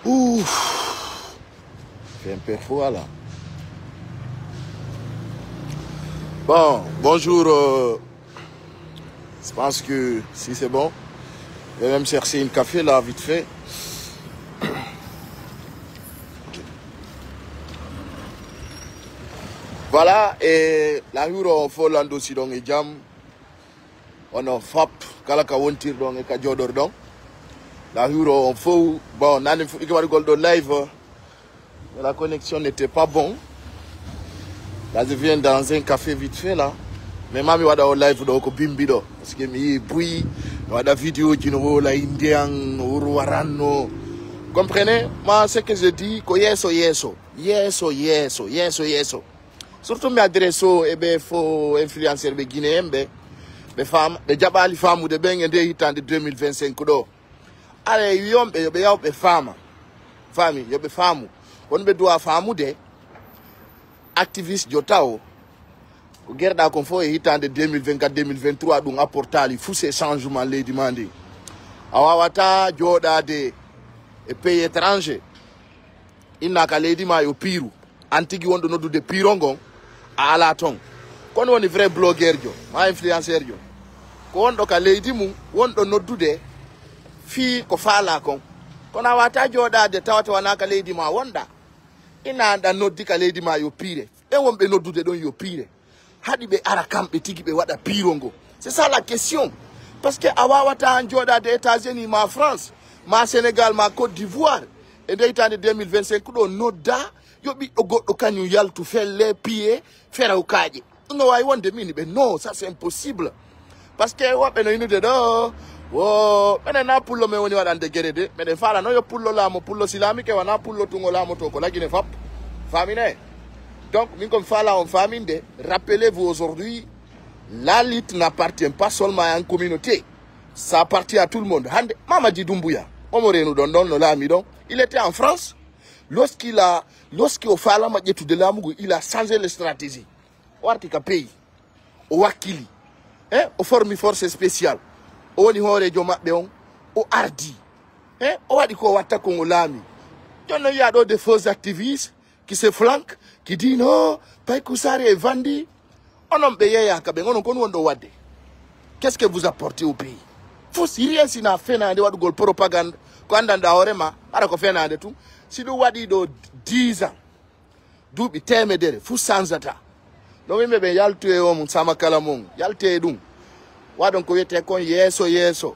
Ouf. Fait un peu froid là. Bon, bonjour. Je pense que si c'est bon, je vais même chercher une café là, vite fait. Voilà, et la rue on fait l'ando si donc et jam. On a fap, kala ka wontir donc et ka jodor donc. La rue on fait, bon, nani fu ikwa goldo live. La connexion n'était pas bon. Là, je viens dans un café vite fait là. Mais mami wada au live do ko bimbi do. Parce que mi bui wada vidéo qui nous la indien uruarano. Comprenez? Moi ce que je dis ko yeso. Surtout mi adresso e be fo influenceur be guinéen be femme be jabali femme de ben de hitande 2025 do. Ale yombe yo be yaw be femme. Famille yo be femme. On be doit femme de activiste jotao. Guerre d'un confort et hitande 2024-2023 donc apportali fou ces changements les demander. Awawata joda de pays étrangers. Il n'a qu'à les dire au Pirou. Antigi wondo no de Pirongon à Alaton. Quand on est vrai blogueur jo, ma influenceur jo. Quand on ka les dire mu wondo no de fi ko fala kon. Quand awata joda de tawata wana ka les dire ma wonda. Ina da no di ka les dire ma yo pire. E wonbe no de don yo pire. Hadi be arakam be tigi be wada pirongo. C'est ça la question. Parce que awawata anjoda des États-Unis, ma France, ma Sénégal, ma Côte d'Ivoire, et de 2025 do noda yobi ogo okanyu yal to faire les pieds faire au kaji. No I want the mini but no, ça c'est impossible. Parce que wa be no inu de do. Wo, mene na pullo me woni wadande gerede, mene fala no yo pullo la mo pullo silami ke wana pullo tungo la mo to ko la gine fap. Famine. Donc, comme Fala en famille, rappelez-vous aujourd'hui, la lutte n'appartient pas seulement à une communauté. Ça appartient à tout le monde. Mamadi Doumbouya, il était en France. Lorsqu'il Fala il a changé la stratégie. Ouartika pays, au Wakili, au formi force spéciale, au Nihore Djomakbeon, au Hardi, au Wadiko Watakon Lami. Il y a des faux activistes qui se flanquent, qui disent non, Païkoussari est vendu. On a payé à Kabeng, on a connu. Qu'est-ce que vous apportez au pays? Faut rien si na fait na de wad propagande quand dans daorema ara ko fait na de tout si do wadi do 10 ans du bi temedere fu sanzata no me be yaltu e o mun sama kala mun yalte dum wadon ko yete kon yeso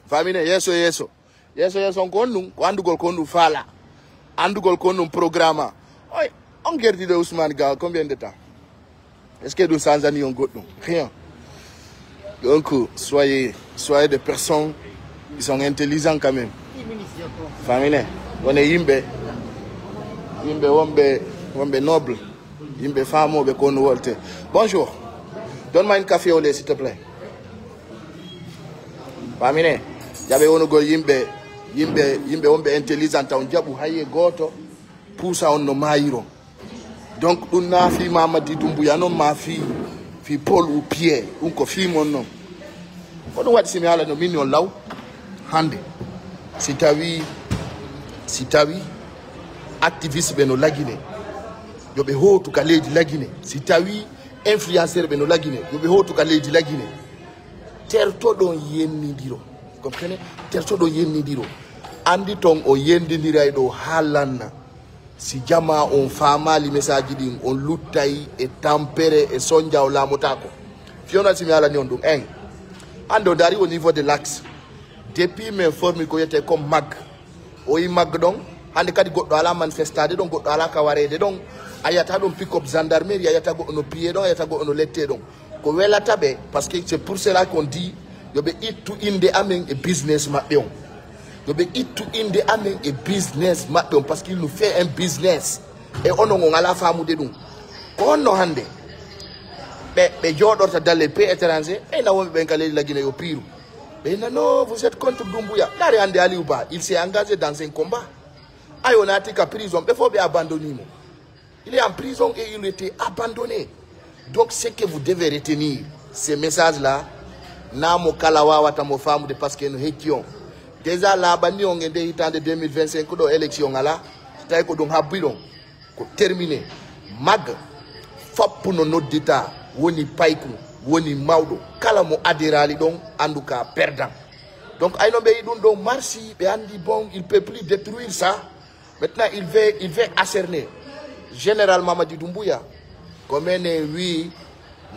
famine yeso konnu ko andugol konnu fala andugol konnu programme oy on gerdi de Ousmane Ga combien de temps est-ce que do sanzani on goddo rien. Donc, soyez des personnes qui sont intelligentes quand même. Famille, on est yimbe wombe noble, yimbe femme, wombe kono wolte. Bonjour, donne-moi une café au lait s'il te plaît. Famille, j'avais onogo yimbe wombe intelligente, on diabu haye goto, poussa on no maïro. Donc, on a fi Mamadi Doumbouya, non ma fille. Fi Paul ou Pierre, ou ko fi mon nom. On doit se mettre no mignon là hande. Si tawi activiste beno lagine. Yo be ho to kale di lagine. Si tawi influenceur beno lagine. Yo be ho to kale di lagine. Terto don yenni diro. Comprenez? Terto don yenni diro. Andi ton o yendi diray do halanna. Si jama on fama li message din on lutay et tempéré et sonja o la motako. Fiona si mi ala ni on dum en. Ando dari au niveau de l'axe. Depuis m'informe ko yete comme mag. O yi mag don hande kadi goddo ala manifestade don goddo ala kawarede don ayata don pick up gendarmerie ayata go no pied don ayata go no lette don. Ko welata be parce que c'est pour cela qu'on dit yo be it to in the amen a business mabbe on. Yo be it to in the amen a business mabbe parce qu'il nous fait un business et on on ala famu de dum. Ko no hande be jodorta dans les pays étrangers et na wombe ben kale la Guinée au Pirou. Mais non, vous êtes contre Doumbouya. Là, Ande Aliouba, il s'est engagé dans un combat. Ayonati a prison, il faut bien abandonner. Il est en prison et il était abandonné. Donc, ce que vous devez retenir, ces messages-là, Namo Kalawa Watamo femme de parce que nous étions. déjà la bandi on ngende hitande 2025 do élection ngala tay ko dum habidon ko terminé mag fop no noddita woni payku woni mawdo kala mo adirali don anduka perdant. Donc ayno be dum do marsi be andi bon il peut plus détruire ça. Maintenant il veut accerner général Mamadi Doumbouya comme oui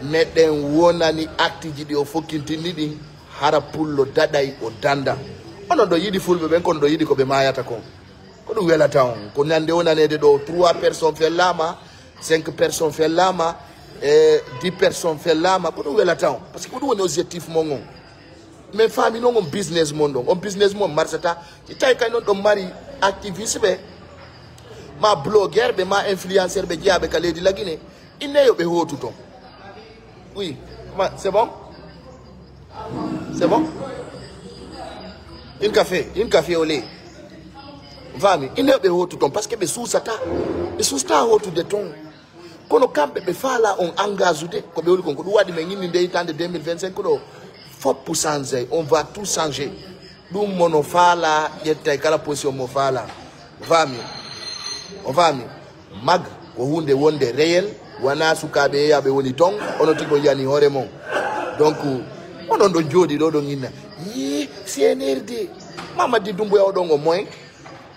meden wonani acte jidi o fokintini din hara pullo daday o danda ono do yidi fulbe ben kon do yidi ko be mayata kon ko dum wela taw ko nande wonanede do 3 personnes fait lama 5 personnes fait lama 10 personnes fait lama ko dum wela taw parce que ko dum woni objectif mon ngon mais famille non on business mon don on business mon marsata ci tay kay non do mari activiste be ma blogueur be ma influenceur be diabe ka ledi la Guinée ine yo be hotu ton. Oui, c'est bon? C'est bon? Un café au lait. Vami, il n'est pas tout ton parce que les sous-sata, les sous-sata au tout de ton. Quand on campe, les fala on engage, comme on dit, on de 2025, on va tout changer. Nous, monofala, il y a la position mofala. Vami, mag, on de wonde réel. Wana sukabe ya be woni tong ono tiko yani horemo donc onon do jodi do ngina yi CNRD Mamadi Doumbouya odongo moy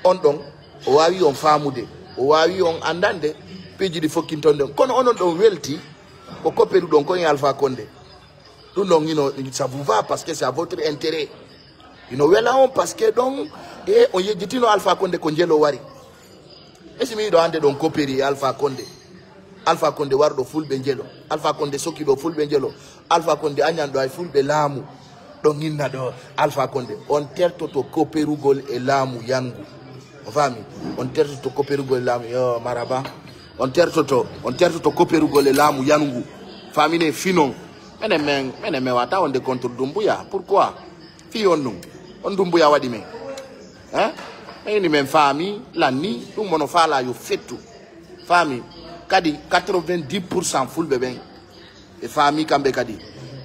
on don o wawi on famude o wawi on andande peji di fokintonde kono onon do welti ko kopperu don ko Alpha Condé dum don ngino ça vous va parce que c'est à votre intérêt ino wela on parce que donc et on yejitino Alpha Condé ko jelo wari esimi do ande don kopperi Alpha Condé Alpha Condé wardo fulbe njelo Alpha Condé soki do fulbe njelo Alpha Condé anyando ay fulbe lamu do nginna do Alpha Condé on terto to koperugol e lamu yangu fami on terto to koperugol lamu yo maraba on terto to koperugol e lamu yangu fami ne finon mene wata on de contre Doumbouya pourquoi fi on Doumbouya wadi men hein ni men fami la ni dum mono fala yo fetu fami kadi 90% fulbe ben e fami kambe kadi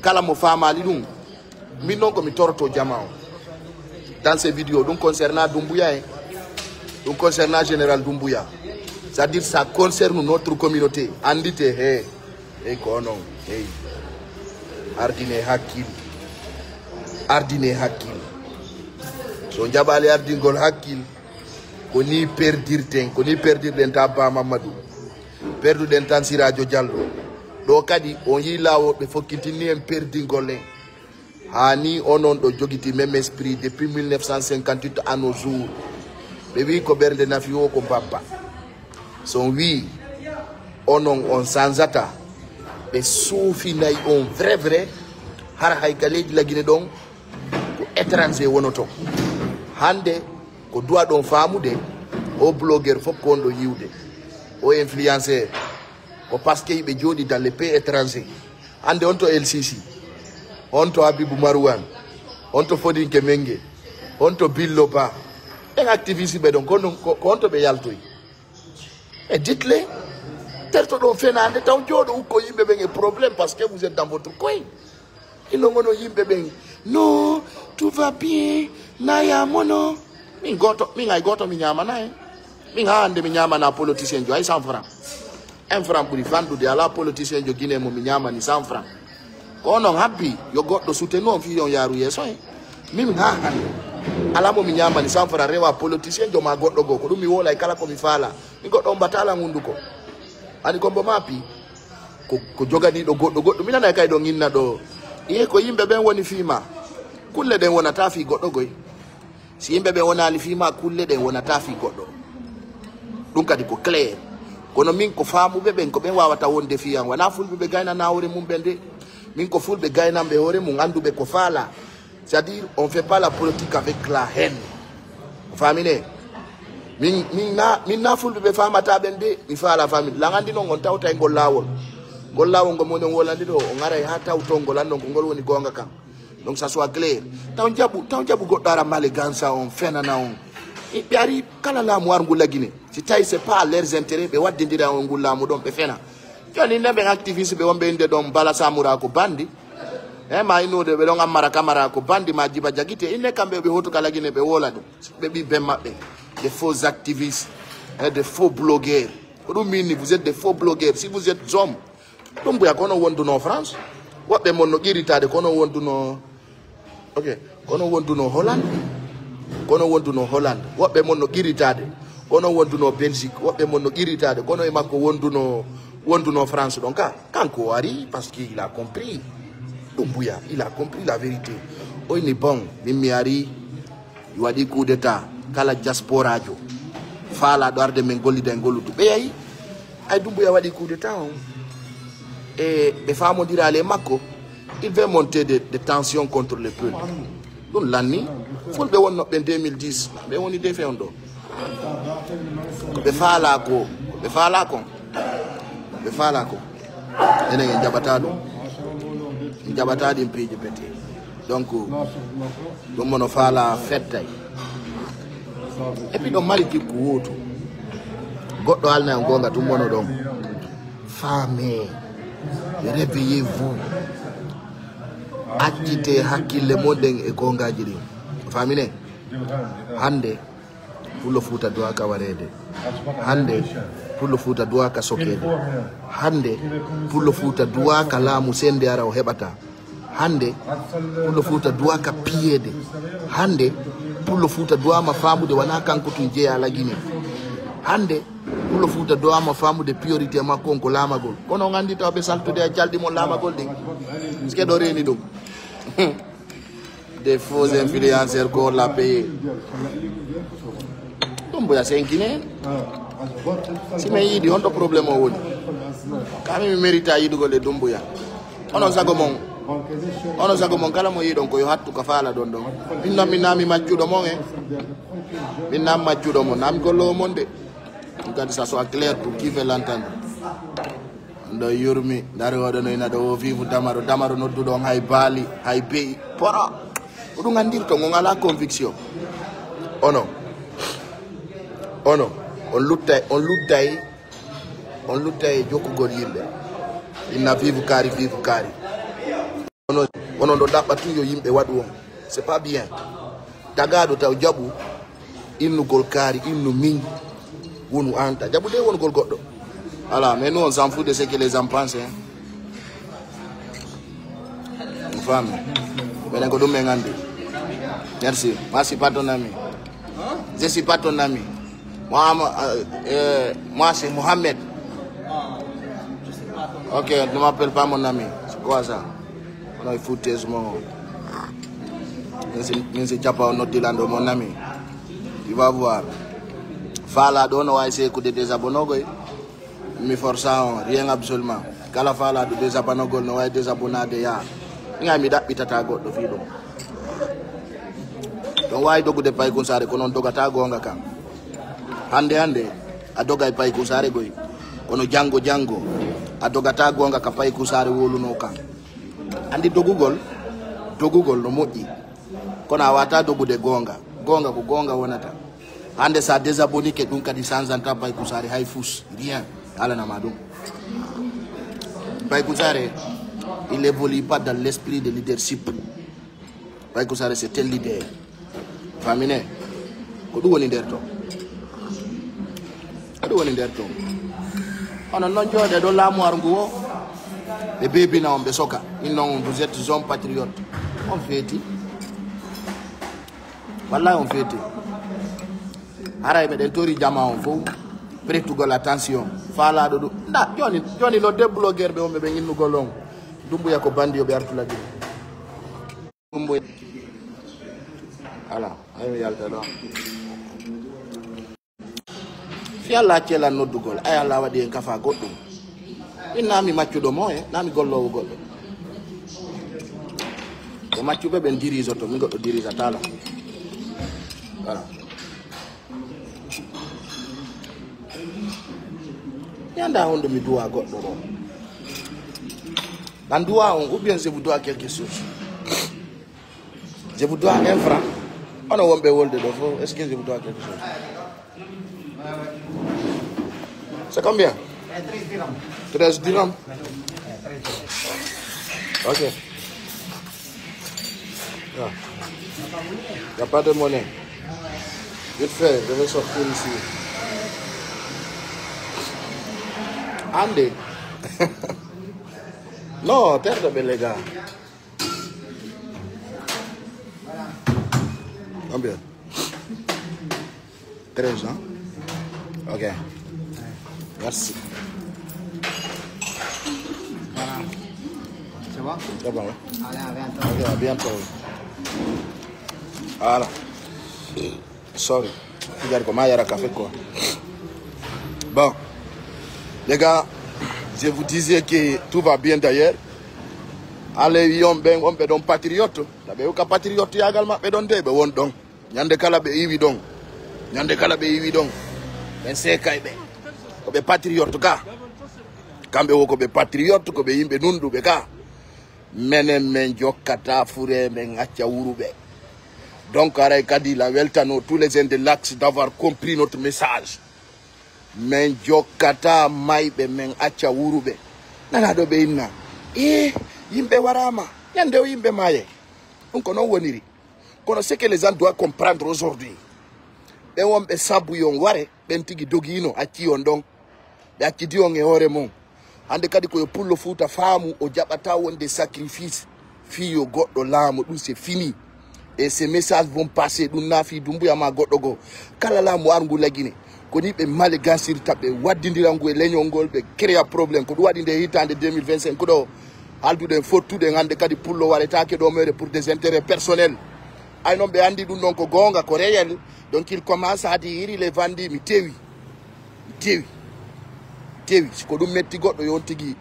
kala mo fama li dum mi non ko mi torto jamao dans ces vidéos donc concernant Doumbouya donc concernant général Doumbouya c'est-à-dire ça concerne notre communauté andite e kono ardine hakil so jabale ardingol hakil ko ni perdir den tabba Mamadou perdu den tan Sirajo Diallo do kadi on yi lawo be fokitini en perdi golle hani onon do jogiti même esprit depuis 1958 à nos jours be wi ko bernde nafi o ko papa son wi onon on sanzata be soufi nay on vrai har hay kaleji la Guinée don ko étranger wonoto hande ko doit don famude o blogueur fop ko ndo yiwde o influenceur o parce que be jodi dans les pays étrangers ande on to LCC on to Habibou Marouane on to Fodinke Mengue on to Billo Ba en activiste be donc on to be yaltoy et dites-le terto don fenande taw jodo ko yimbe be problème parce que vous êtes dans votre coin il no ngono yimbe be non tout va bien naya mono mi goto mi nyama nae mi hande mi nyama na politicien jo ay 100 francs 1 franc pour fandu de ala politicien jo Guinée mo mi nyama ni 100 francs ko non happy yo goddo soutenir fi yon yaru yeso mi ha ala mo mi nyama ni 100 francs rewa politicien jo ma goddo go ko dum mi wola kala ko mi fala mi goddo batala ngunduko ani kombo mapi ko jogani do goddo mi nana kay do nginna do e ko yimbe ben woni fima kulle den wona tafi goddo goy si yimbe be wona ali fima kulle den wona tafi goddo dum kadi ko clair kono min ko faamu be ben ko ben wawata wonde fiyan wana fulbe be gayna na hore mum bende min ko fulbe gayna be hore mum andube ko fala c'est-à-dire on fait pas la politique avec la haine famine min na fulbe be famata bende mi fala famille la ngandi non on tawta e gol lawol ngo mo non wolandi do on ngara ha tawto ngol andon ko ngol woni gonga kam donc ça soit clair taw jabu godara male gansa on fenana on e biari kala la mo ngul la Guinée si tay c'est pas leurs intérêts be waddindira on ngul la mo don be fena joni nembe activiste be wombe inde don bala samura ko bandi ma ino de be don amara camara ko bandi ma jiba jagite ine kambe be hoto kala gine be wola dum be bi be mabbe des faux activistes et des faux blogueurs ko mini vous êtes des faux blogueurs si vous êtes hommes dum bu ya kono wondu no France wobbe mon no giritade kono wondu no ok kono wondu no Holland kono wondu no Holland wobbe mon no giritade kono wondu no Belgique wobbe mon no giritade kono e makko wondu no France donc kanko wari parce qu'il a compris Doumbouya, il a compris la vérité. Oh, il est bon. Mimiari, il a dit coup d'état. Kala diaspora jo. Fala doar de mengoli d'engolu tu. Mais ay Doumbouya a dit coup d'état. Et les femmes diront les mako, il veut monter des tensions contre le peuple. Donc l'année, il faut le voir en 2010. Mais on y défait un dos. Le fala ko, le fala ko, le fala ko. Il y a un jabatado. Jabata di mpiji peti donc do mono fala fette et puis do mari ki kuwoto goddo alna gonga tum mono dom femme réveillez-vous acite hakkille moden e gonga jiri famine hande pulo futa do aka warede hande pulo futa do aka sokede hande pulo futa do aka lamu sende ara o hebata hande pulo futa do aka piede hande pulo futa do ama famude wana kanko tun je ala gine hande pulo futa do ama famude priorité makko ko lamagol kono ngandi to be saltude a jaldi mo lamagol de ske do reni dum des faux influenceurs ko la paye Doumbouya senkine si me yidi on do problème o woni kami mi mérita yidugo le Doumbouya ono sago mon kala mo yidon ko yo hattu ka faala don don minami majjudo mon minam majjudo mon nam gollo mon de ngadi ça soit clair pour qui veut l'entendre ndo yurmi dari wodo no ina do vivu damaro noddudo hay bali hay be pora o dum andirto ngo ngala conviction ono on luttay jokkugol yimbe inna vivu kari ono do dabba tuyo yimbe wadu on c'est pas bien tagado taw jabu innu gol kari innu min wonu anta jabu de won gol goddo voilà mais nous on s'en fout de ce que les gens pensent hein une femme mais ko dum ngandi merci pas ton ami je suis pas ton ami moi c'est Mohamed. Ok, ne m'appelle pas mon ami. C'est quoi ça? On a foutu mon. Je ne pas notre land mon ami. Tu vas voir. Fala donne on va essayer de désabonner. Mais forçant rien absolument. Quand la fala de désabonner, on va désabonner de ya. Il y a mis d'habitata go de fido. Donc why dogu de pay konsare konon dogata gonga kam. Hande adoga e pay kusare goy kono jango adogata gonga ka pay kusare woluno kan andi dogugol no moji kono awata dogude gonga ko gonga wonata hande sa désabonné ke dun kadi sanzanta pay kusare hay fous rien ala na madum pay kusare il évolue pas dans l'esprit de leadership pay kusare c'est un leader famine ko du woni der to on a non jode do l'amour nguo les bébés na on be soka non vous êtes hommes patriotes on fait wallahi on fait ara be del tori jama on fo pretu go l'attention fala do nda joni lo de blogueur be on be nginu golong Doumbouya ko bandi yo be artula di Doumbouya ala ayo yalta do fi alla cela noddugol ay alla wadi en kafa goddum inami maccudo mo nami gollowo goddo ko maccube ben dirige to mi goddo dirige tala voilà yanda hondo mi doa goddo ro dan doa on ou bien je vous dois quelque chose je vous dois 1 franc ono wombe wolde do fo est-ce que je vous dois quelque chose? C'est combien? 13 dirhams. Ok. Ah. Il n'y a pas de monnaie. Vite fait, je vais sortir ici. Andy. Non, terre de bel les gars. Combien? 13, hein? Ok. Merci. Voilà. C'est bon? C'est bon, ouais. Allez, à bientôt. Ok, à bientôt. Voilà. Sorry. Regarde comment il y a le café, quoi. Bon. Les gars, je vous disais que tout va bien d'ailleurs. Allez, on be don patriote. La be ka patriote également be don de be won don. Nyande kala be iwi don. Nyande kala be iwi don. Ben se kay be. Ko be patriote ka. Kambe wo ko be patriote ko be yimbe nundu be ka. Menen men jokkata fure men acca wurube. Donc aray kadi la weltano tous les uns de l'axe d'avoir compris notre message. Men jokkata maybe men acca wurube. Nana do be inna. Yimbe warama, yande o yimbe maye. On kono woniri. Kono ce que les gens doivent comprendre aujourd'hui. Ben wombe sabu yon ware, ben tigi dogino aki on don. Be aki di on e hore mon. Ande kadi ko yo pullo futa famu o jabata wonde sacrifice. Fi yo goddo lamu dum c'est fini. Et ces messages vont passer dum nafi dumbu ya ma goddo go. Kala lamu arngu lagine. Koni be male gansir tabe wadindirangu e lenyongol be créer problème ko wadinde hitande 2025 ko do. Aldu de fotu de ngande kadi pullo waretake do mere pour des intérêts personnels. Ay non be andi dum non ko gonga ko réel. Donc il commence à dire il est vendu mi tewi. Tewi ko dum metti goddo yontigi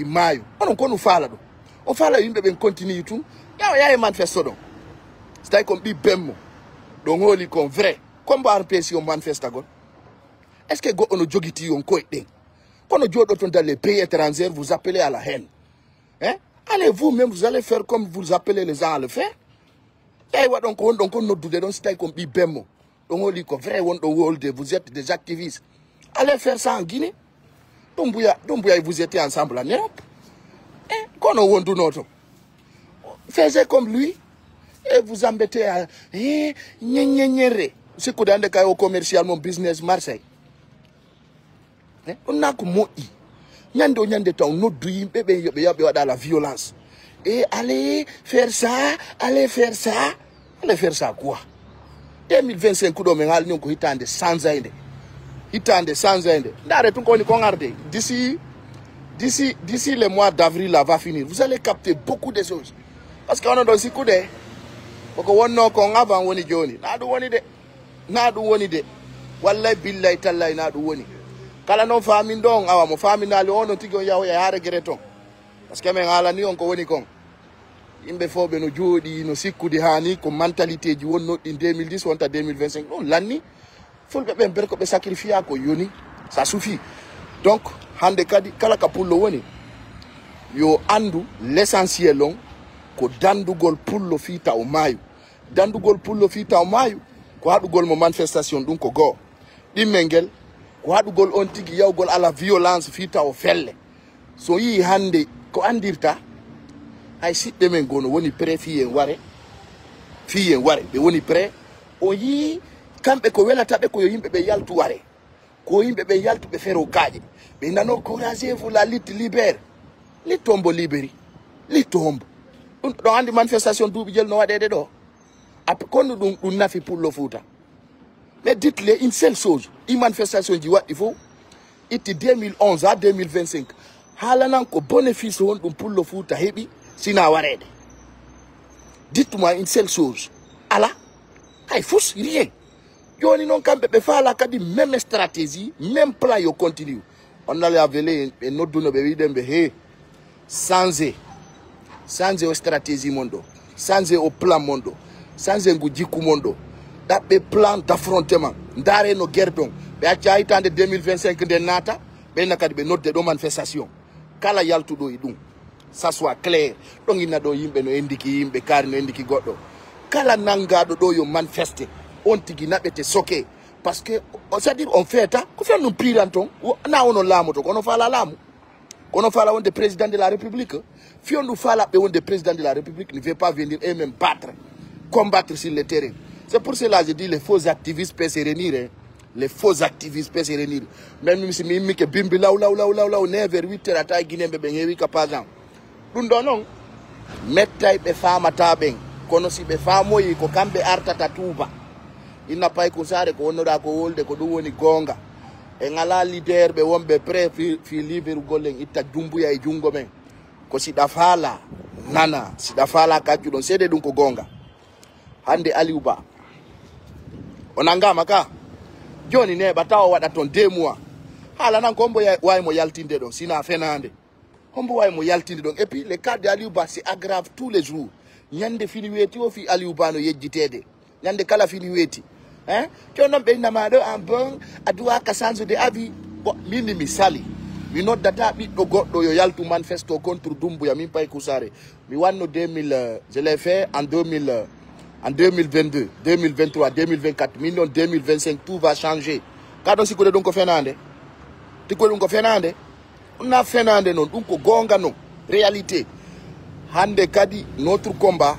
mayo. Onon ko nu fala do. O fala yimbe ben continue tout. Ya manifesto do. Stay comme bi bemmo. Donc holi kon vrai. Comme ba RPC on manifesta gon. Est-ce que go ono jogiti on koy den. Kono jodo ton dans les pays étrangers vous appelez à la haine. Hein? Allez vous-même, vous allez faire comme vous appelez les gens à le faire. Et donc on nous dit donc c'est comme bibemo. Donc on dit que vrai vous êtes des activistes. Allez faire ça en Guinée. Donc vous étiez ensemble en Europe. Et quand on dit notre, faites comme lui et vous embêtez à c'est que dans le cas commercial mon business Marseille. On a comme moi. Nyande ton no dream bébé dans la violence et allez faire ça quoi 2025 ko do men hal nyon ko hitande sanzainde ndare tun ko ni ko ngarde d'ici le mois d'avril là va finir vous allez capter beaucoup de choses parce qu'on a do si kude ko wonno ko ngavan woni joni na du woni de wallahi billahi tallahi na du woni kala non famine don awa mo faminale ono tigo yawo ya regreton parce que men ala ni on ko woni kon imbe fobe no jodi no sikkude hani ko mentalité ji wonno din 2010 wonta 2025 non lanni fulbe ben berko be sacrifier ko yoni ça suffit donc hande kadi kala ka pullo woni yo andu l'essentiel on ko dandugol pullo fita o mayu ko hadugol mo manifestation dun ko go dimengel ko haɗugol on tigi yawgol ala violence fita o felle so yi hande ko andirta hay siɓɓe men gono woni pré fiyen ware ɓe woni pré o yi kamɓe ko welata ɓe ko yo yimɓe ɓe yaltu ware ko yimɓe ɓe yaltu ɓe fero kaaƴe ɓe nano couragez-vous la lutte libère littombo libéri littombo ɗum andi manifestation duuɓi jel no waɗede ɗo kono ɗum nafi pullo Fouta. Mais dites-le une seule chose, une manifestation du il faut, c'était 2011 à 2025. Halanan ko bénéfice pour le Fouta hebi sina warede. Dites-moi une seule chose. Allah, il faut rien. Yoni non kambe be fala kadi même stratégie, même plan yo continue. On allait aveler et notre donne be widembe he sans au stratégie mondo, sans au plan mondo, sans ngujiku mondo. Des plans d'affrontement ndare no guerdon be acca hitande 2025 de nata be nakadi be notte do manifestation kala yaltudo idum ça soit clair donc ina do yimbe no endiki yimbe kari no endiki goddo kala nangado do yo manifester on tigi nabete soke parce que c'est-à-dire on fait ta ko fait no piranton na ono lamu to kono fala lamu kono fala on de président de la république fi on nous fala be on de président de la république ne veut pas venir et même battre combattre sur le terrain. C'est pour cela que je dis les faux activistes peuvent se réunir. Hein. Les faux activistes peuvent se réunir. Même si je dis bimbi là, 9h, 8h, à taille Guinée, ben, par exemple. Nous donnons, mettez les femmes à table. Quand si les femmes, ils ont cambe arta tatuba. Il n'a pas écouté qu'on a de Kodouoni Gonga. Et ngala leader be wombe pre fi liver golen ita dumbuya e jungo men. Ko si dafala nana, si dafala kaju don sede dun ko gonga. Hande Aliuba. Onanga maka. Joni ne batawo wada ton 2 mois. Hala nan kombo ya way mo yaltinde don sina fenande. Kombo way mo yaltinde don et puis le cas de Aliuba se aggrave tous les jours. Nyande fini weti o fi Aliuba no yejjitede. Nyande kala fini weti. Hein? Tu as un namado en bon, à doua Kassanzo de Avi, minimi sali. We know that I no got do yaltu manifesto contre Dumbuya, mi pa kusare. Mi wano 2000, je l'ai fait en 2000, en 2022, 2023, 2024, million 2025, tout va changer. Quand on s'y connaît donc Fernande, tu connais donc Fernande, on a Fernande non, donc gonga non, réalité. Hande kadi notre combat,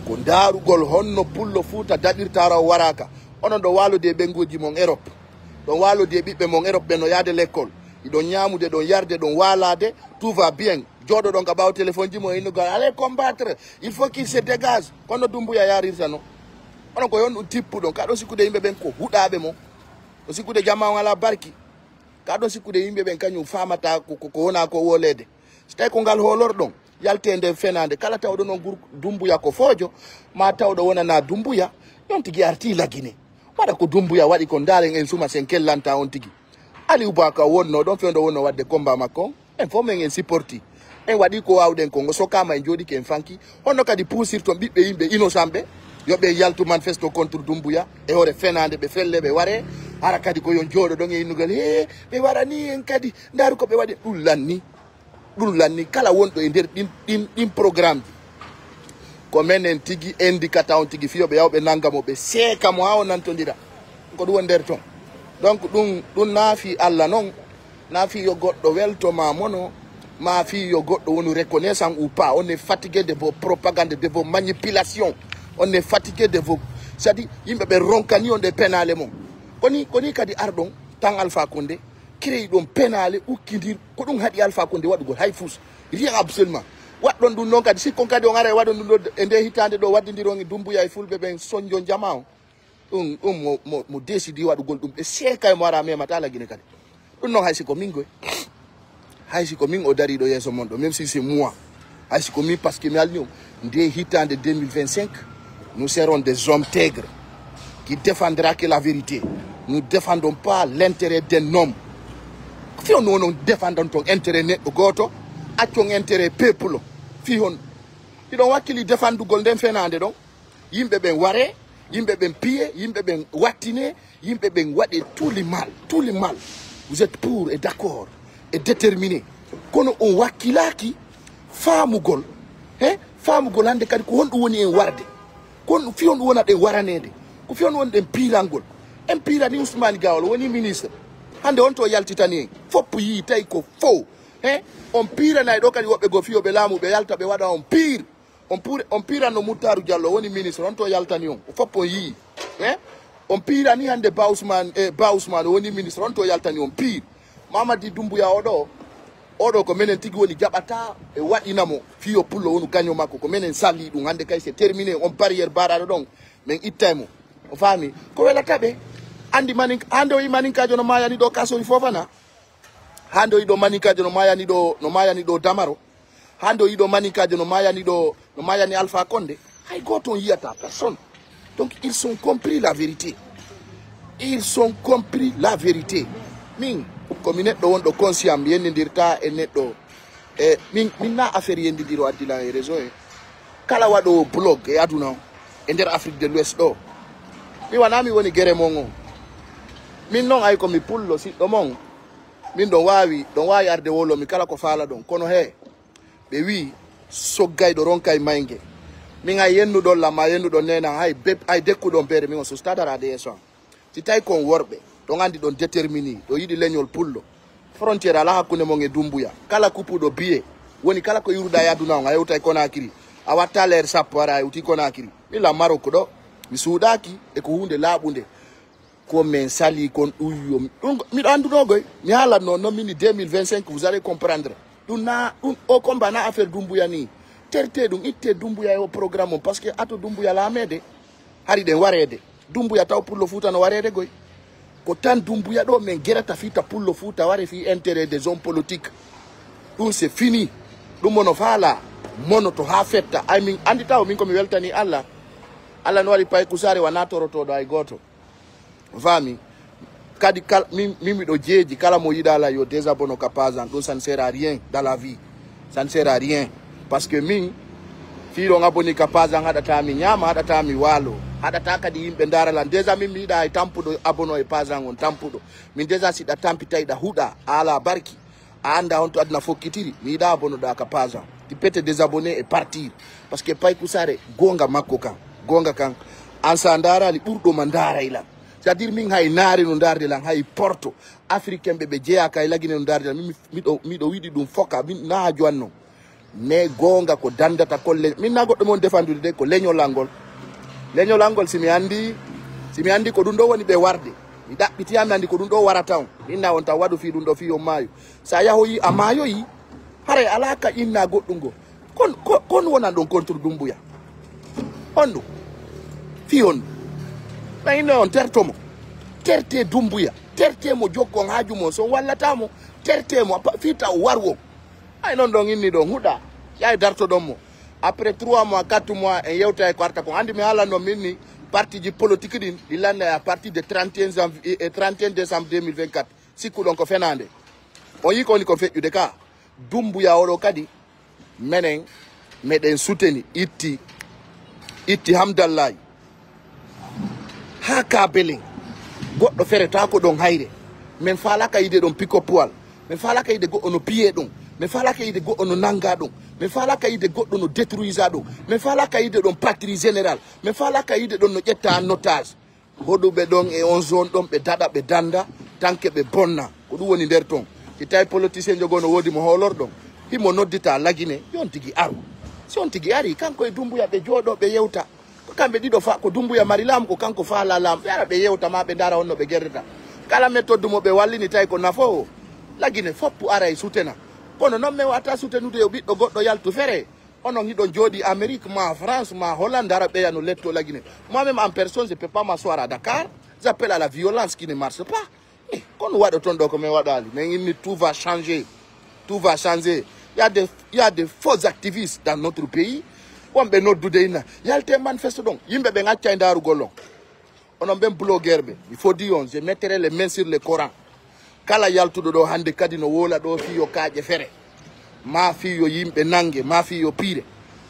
kondaru gol honno pullo futa dadir tara waraka. On do walo de bengoji mon Europe. Don walo de bibe mon Europe beno yade l'école. Idon nyamude don yarde don walade, tout va bien. Jodo donc about téléphone di mo ino gal allez combattre. Il faut qu'il se dégage. Kono Dumbuya yari sano. On ko yon type donc kado sikude yimbe ben ko hudabe mo. O sikude jama wala barki. Kado sikude yimbe ben kanyu famata ko wona ko wolede. Stay ko ngal holor don. Yaltende Fernande kala tawdo non Dumbuya ko fojo, ma tawdo wona na Dumbuya, yon tigi arti la Guinée. Wada ko Dumbuya wadi ko ndalen en suma senkel lanta on tigi. Aliuba ka wonno don fendo wonno wadde combat makon, en fo men en supporti. En wadi ko awden Kongo so kama en jodi ken fanki, honno kadi poussir ton bibbe yimbe innocent yobe yaltu manifesto contre Dumbuya e hore Fernande be felle be ware ara kadi ko yon jodo don e inugal be warani en kadi ndaru ko be wadi dullanni kala wondo e der din programme ko menen tigi indicata on tigi fiyo be yawbe nangamo be seka mo hawo nantondira ko du wonder ton donc dun nafi alla non nafi yo goddo welto ma mono ma fi yo goddo wonu reconnaissance ou pas. On est fatigué de vos propagandes, de vos manipulations, on est fatigué de vos c'est-à-dire yimbe be ronkani on de penale mon koni kadi ardon tang Alpha Condé créé don penale ou kidir ko dum hadi Alpha Condé wadugo hay fous rien absolument waddon dum non kadi si kon kadi on are wadon dum do e nde hitande do waddindirongi Dumbuya e fulbe ben sonjo jamao mo décidi wadugol dum be seka mo ara mema tala Guinée kadi dum non hay si ko mingo hay si ko min o dari do yeso mondo même si c'est moi hay si ko mi parce que mi alni nde hitande 2025 nous serons des hommes intègres qui défendra que la vérité. Nous ne défendons pas l'intérêt d'un homme. Si nous défendons ton intérêt net goto, à ton intérêt peuple, si on ils don't want qu'ils défendent du golden Fernande donc, yimbe ben ware, yimbe ben piller, yimbe ben watine, yimbe ben wade tout le mal. Vous êtes pour et d'accord et déterminé. Kono on wakilaki femme gol, femme golande kadi ko hondu woni en warde. Kon fion wona de waranede ko fion won den pilangol en pila ni Ousmane Gawlo woni ministre hande on to yaltitani fop yi tay ko fo on pira nay do kadi wobbe go fiyo be lamu be yalta be wada on pira no Mutaru Diallo woni ministre on to yaltani on fop yi on pira ni hande Ba Ousmane woni ministre on to yaltani on pir Mamadi Dumbuya odo ko menen tigi woni jabata e wadinamo fiyo pullo wonu ganyo makko ko menen salli dum hande kay c'est terminé on barrière barado donc men ittemo o fami ko wela tabe andi manin hande o maninkajo no mayani do kaso fofana hande o do maninkajo no mayani do Damaro hande o do maninkajo no mayani Alpha Condé hay goton yiyata personne donc ils ont compris la vérité min comme neɗɗo wonɗo conscient yendidirta e neɗɗo min na affaire yendidiro addina e réseau kala waɗo blog e aduna e nder Afrique de l'Ouest ɗo mi wana mi woni guere mon o min noon ay komi pullo siɗɗo mon min ɗon wawi arde wolo mi kala ko faala ɗon kono he ɓe wi soggayɗo ronka e maygue min ay yennuɗon lamma yennuɗon nena hay dekkuɗon beere min o so stadarade yeeso si tawi kon worɓe don andi don déterminé do yidi leñol pullo frontière ala hakkunde mon e Dumbuya kala kupudo biye woni kala ko yuruda yaduna on ayuta e Conakry a watta l'air sappo ara uti Conakry mi la Maroko do mi sudaki e ko hunde labunde ko men sali kon uyo mi andu nogoy mi hala non mini 2025 vous allez comprendre duna o combat na affaire Doumbouya ni terte dum itte Doumbouya o programme parce que ato Doumbouya la mede hari den warede Doumbouya taw pour le foot no warede goy ko tan Doumbouya do men gerata fita pour le foot ware fi intérêt des hommes politiques dum c'est fini dum mono fala mono to ha fetta I mean andi taw min ko mi weltani Allah no wari pay kusare wana toroto do ay goto vami kadi mimi do jeji kala mo yida la yo désabonné kapazan do ça ne sert à rien dans la vie ça ne sert à rien parce que min fi do ngaboni kapazan hada ta mi nyama hada ta mi walo hada ta kadi yimbe ndara la déjà mimi da tampudo abono e pazan on tampudo min déjà si da tampita ida huda ala barki anda on to adna fokitiri mi da abono da kapazan ti pete désabonné et partir parce que pay kusare gonga makko kan gonga kan ansa ndara li burdo mandara ila c'est-à-dire min hay naari no darde lan hay porto africain be jeya kay lagine no darde mi do widi dum foka min na joanno ne gonga ko dandata kolle min na goddo mon défendu de ko leñol langol simi andi ko dum do woni be warde mi dabbiti am andi ko dum do warata on inna on ta wadu fi dum do fi o mayo sa yahoyi amayo yi hare alaka inna goddum go kon wona don contre Doumbouya ondu fi on mayno on tertomo terte Doumbouya terte mo jokko haaju mo so wallata mo terte mo fita warwo ay non don inni don huda yaay darto don mo après 3 mois 4 mois en yewta e quarta ko andi mi hala no minni parti ji politique din dilanda à partir de 31 décembre 2024 sikku don ko fenande on yi ko ni ko fejjude ka Doumbouya odo kadi menen meden souteni itti hamdallahi haka belin goddo fere ta ko don hayre men fala ka yide don pick up wal men fala ka yide go ono pied don men fala ka yide go ono nanga don men fala ka yide goddo no détruisa don men fala ka yide don patrie générale men fala ka yide don no jetta en otage hodube don e on zone don be dada be danda tanke be bonna ko du woni der ton ti tay politicien jogono wodi mo holor don himo noddita lagine yon tigi aru si on tigi ari kanko e Doumbouya be jodo be yewta kambe dido fa ko Doumbouya marilam ko kanko fa lalam yara be yewta ma be dara onno be gerrita kala méthode mo be wallini tay ko nafo lagine foppu ara e soutena kono non me wata soutenude yo biddo goddo yaltu fere onon hidon jodi Amérique ma France ma Hollande ara be yano letto lagine moi même en personne je peux pas m'asseoir à Dakar j'appelle à la violence qui ne marche pas kono wado ton do ko me wadali mais inni tout va changer il y a des faux activistes dans notre pays wambe no dudeina yalte manifeste donc yimbe be ngacca ndaru gollo onon ben blogueur be il faut dire je mettrai les mains sur le Coran kala yaltudo do hande kadi no wola do fiyo kaaje fere ma fiyo yimbe nange ma fiyo pire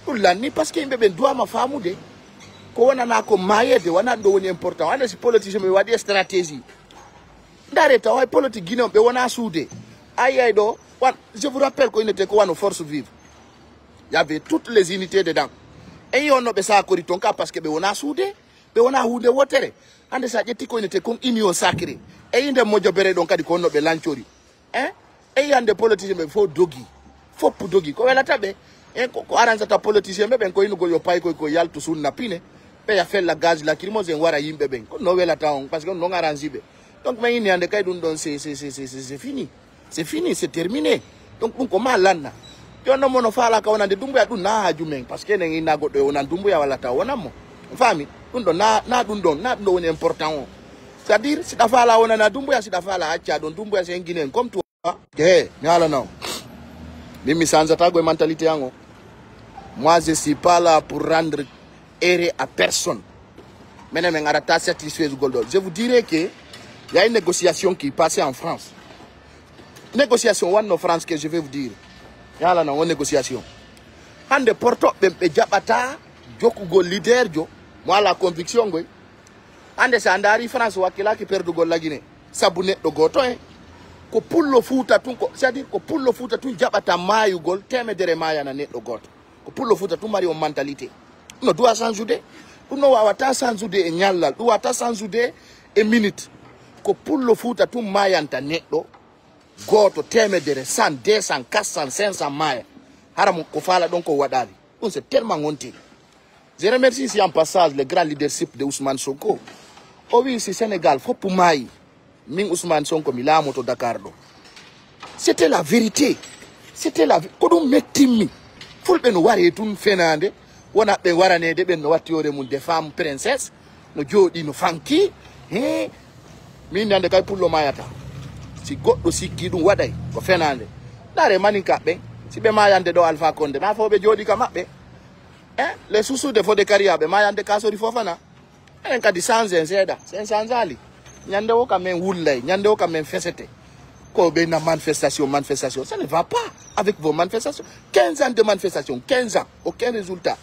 ullani parce que yimbe ben doit ma famude ko wana na ko mayede wana do woni important wana si politicien be wadi stratégie ndare taw ay politique guinéen be wana soudé ay do je vous rappelle qu'on était quoi nos forces vives. Il y avait toutes les unités dedans. Et on a ça à Koritonka parce que on a soudé, on a houdé wotere. And ça dit qu'on était comme union sacrée. Et il y a des mojobere donc à qu'on a belanchori. Hein? Et il y a des politiciens mais faut dogi, faut pour dogi. Quand elle a tabé, et quand arrange ta politicien mais ben quand il nous goyo pas ko yal tout sur na pine, pe ya fait la gaz la kirimo zen wara yimbe ben. Ko no wela taon parce que on non arrange be. Donc mais il y a des cas dont c'est fini. C'est fini, c'est terminé. Donc, on commence là. Yo no mono fala ka wona de Doumbouya dun na haju men parce que ne ina goddo wona Doumbouya wala ta wona mo. Fami, dun do na woni important. C'est-à-dire si da fala wona na Doumbouya si da fala acha don Doumbouya c'est un Guinéen comme toi. Eh, nyala non. Mimi sanza tagwe mentalité yango. Moi je suis pas là pour rendre erreur à personne. Maintenant men arata satisfait Goldo. Je vous dirais que il y a une négociation qui passait en France. Négociation one no France que je vais vous dire. Yala na one négociation. Hande porto be jabata jokugo leader jo moi la conviction goy. Hande sandari France wakila ki perdu gol la Guinée. Sabune do goto ko pullo futa tun ko c'est-à-dire ko pullo futa tun jabata mayu gol temedere maya na neddo goto. Ko pullo futa tun mari on mentalité. No doit s'enjouder. No wawata s'enjouder e nyalla, do wata s'enjouder e minute. Ko pullo futa tun mayanta neddo goto temedere 100 200 400 500 maya haram ko fala don ko wadali on c'est tellement honte Je remercie ici en passage le grand leadership de Ousmane Sonko. Oh oui, c'est Sénégal, faut pour maï. Ming Ousmane Sonko, mi la moto Dakar. C'était la vérité. C'était la vérité. Kodou mettimi. Fulbe no wari etun fenande. Wona be warane de ben no watiore mun de femme princesse. No jodi no fanki. Min nande kay pullo mayata. Si goddo sikki dum waday ko fenande. Dare maninka be. Si be mayande do Alpha Condé na fo be jodi ka mabbe. Les sous de Fodé Kariabe mayande kasori fofana. En kadi sanze seda. Sen sanzali. Nyande wo kamen wulay, nyande wo kamen fesete. Ko be na manifestation, ça ne va pas avec vos manifestations. 15 ans de manifestation, 15 ans, aucun résultat.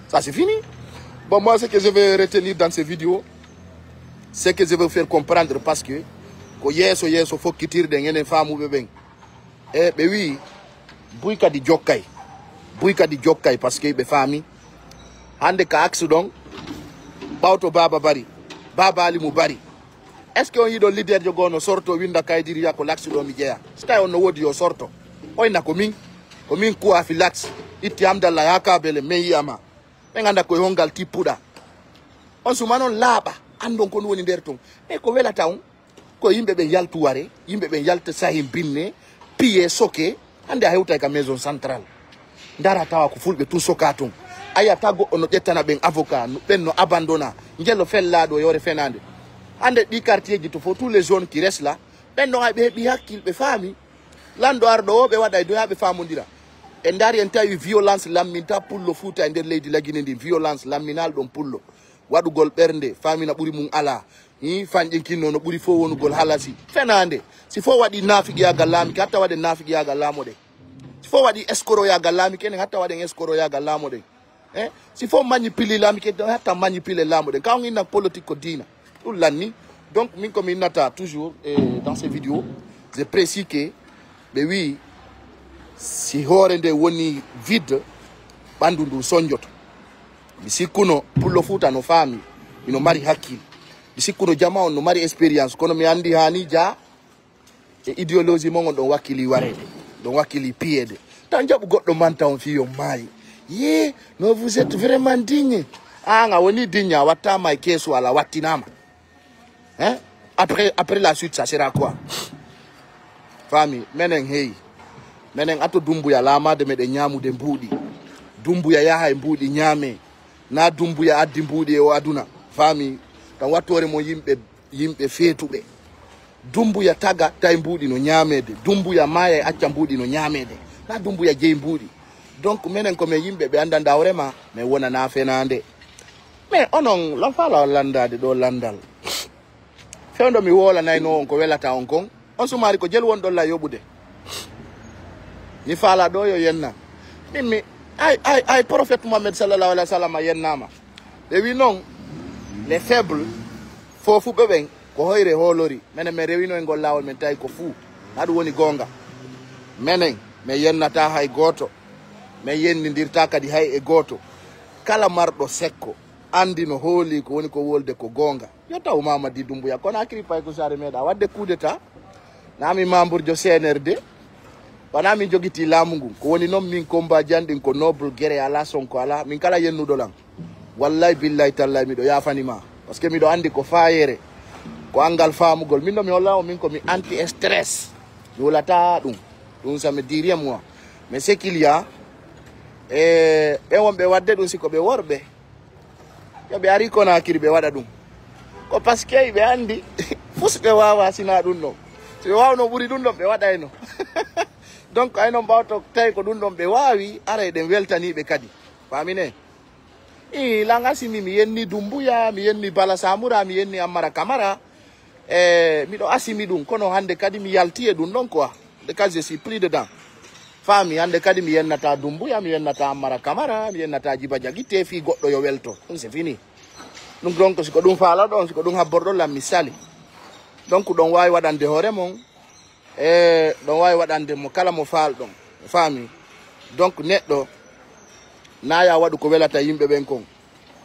Ça c'est fini. Bon, moi ce que je vais retenir dans ces vidéos, c'est que je vais vous faire comprendre parce que yeso faut qu'il tire d'engene femme ou bébé. Eh ben oui, buika di jokkay parce que be famille hande ka accident bawto baba bari baba ali mu bari. Est-ce qu'on y a leader de gono sorto winda kaydiri ya ko l'accident mi jeya sta on no wodi yo sorto oyna ko min ko afilax itti amdalla yakabele meyama be nganda ko hongal tipuda on sumano laba andon ko woni der ton e ko wela taw ko yimbe be yaltu ware yimbe be yalta sahim binne piye soke ande a hewta ka maison centrale ndara tawa ko fulbe tout sokaton aya tago ono jettana ben avocat ben no abandona ngelo fellado yore fenande ande di quartier ji to for tous les zones qui restent là ben no be bi hakil be fami lando ardo be wada do be famondira e ndari en tawi violence lamminta pullo futa e der leydi lagine ndi violence lamminal don pullo wadugol bernde famina buri mum ala ni fanjin kinno no buri fo wonugol halasi fenande si fo wadi nafigi ya galami hatta wade nafigi ya galamo de si fo wadi escoro ya galami ken hatta wade escoro ya galamo de si fo manipuli lami ken hatta manipule lamo de quand ina politique ko dina tout l'année donc min comme inata toujours dans ces vidéos je précise que ben oui si horende woni vide bandundu sonjoto bisikuno pullo futa no fami ino mari hakil bisikuno jama on no mari experience kono mi andi hani ja e idéologie mo don wakili warede don wakili piede tan jabu goddo manta on fi yo mai ye no vous êtes vraiment digne nga woni digne watta mai keso ala wattinama après la suite ça sera quoi fami menen hey menen ato dumbuya lama de mede nyamu de mbudi dumbuya yaha e mbudi nyame na dumbuya addi mbudi e aduna fami tan wattore mo yimbe fetube dumbuya taga tay mbudi no nyamede dumbuya maya e acca mbudi no nyamede na dumbuya jey mbudi donc menen ko me yimbe be andanda vraiment me wona na fenande mais onon la fala landade do landal fendo mi wola nayno on ko welata on kon on sumari ko jel won dolla yobude ni fala do yo yenna mimi ay prophète Mohammed sallallahu alaihi wasallam yennama de wi non les faibles fofu beben ko hoyre holori menen me rewino e gol lawol men tay ko fu adu woni gonga menen me yennata hay goto me yennindirta kadi hay e goto kala mardo sekko andi no holi ko woni ko wolde ko gonga yotta o Mamadi Doumbouya kono akiri pay ko sare meda wadde coup d'état nami membre jo CNRD wana mi jogiti lamungu ko woni non min komba jandin ko noble guerre ala Sonko ala min kala yennudo lan wallahi billahi tallahi mi do yafanima parce que mi do andi ko fayere ko angal famugol min do mi holla o min ko mi anti stress mi wolata dum ça me dit rien moi mais c'est qu'il y a wonbe wadde dum siko be worbe yo be ari ko na kiri be wada dum ko parce que be andi fusbe wawa sina dum no so wawno buri dum do be wada eno donc ayno mbawto tay ko dum do be wawi ara den weltani be kadi famine langa simi mi yenni Doumbouya mi yenni Bala Samura mi yenni Amara Kamara mi do asimi dum kono hande kadi mi yalti e dum don quoi de cas je suis pris dedans fami hande kadi mi yennata Doumbouya mi yennata Amara Kamara mi yennata Djiba Diaguité fi goddo yo welto c'est fini donc siko dum faala don siko dum habbordo la misali donc don wawi wadande hore mon don wawi wadande mo kala mo faal don fami donc neddo na ya wadu ko welata yimbe ben kon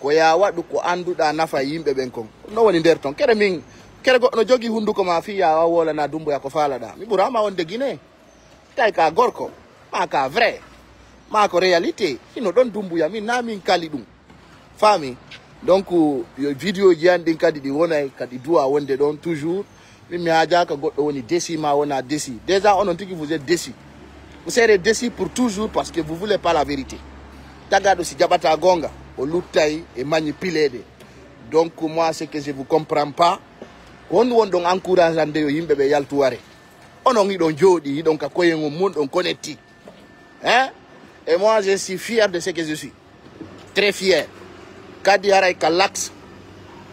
ko ya wadu ko anduda nafa yimbe ben kon no woni der ton kere min kere go no jogi hunduko ma fi ya wola na Doumbouya ko faala da mi burama wonde Guinée tay ka gorko ma ka vrai ma ko réalité ino don Doumbouya min na min kali dum fami donc yo video jiyandi kadi di wona kadi duwa wonde don toujours mi haja ka goddo woni déci ma wona déci déjà on tigi vous êtes déci vous serez déci pour toujours parce que vous voulez pas la vérité tagado si jabata gonga o luttay e manipulede donc moi c'est que je vous comprends pas on don encourageande yo yimbe be yaltuware onon yi don jodi donc ka koyengo mun don connecti hein et moi je suis fier de ce que je suis très fier kadi haray kalax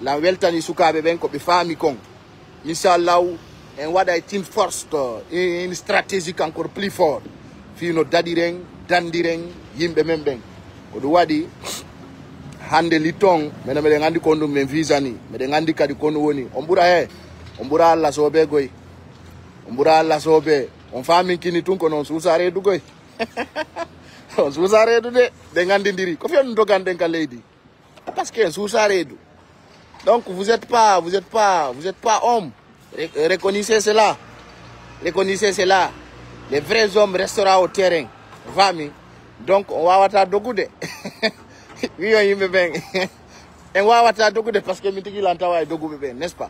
la weltani sukabe ben ko be fami kon inshallah en wada team force une stratégie encore plus fort fino dadiren dandiren yimbe memben ko do wadi hande liton mena meden andi ko ndum men visa ni meden andi kadi ko woni on bura alla sobe goy on bura alla sobe on fami kini tun ko non susare du goy on susare du de ngandi ndiri ko fion dogande ka leydi parce que susare du donc vous êtes pas homme. Reconnaissez cela. Reconnaissez cela. Les vrais hommes resteront au terrain. Famille. Donc on va wata dogude. Oui, on y me ben. On va wata dogude parce que mitiki lantawa dogu ben, n'est-ce pas?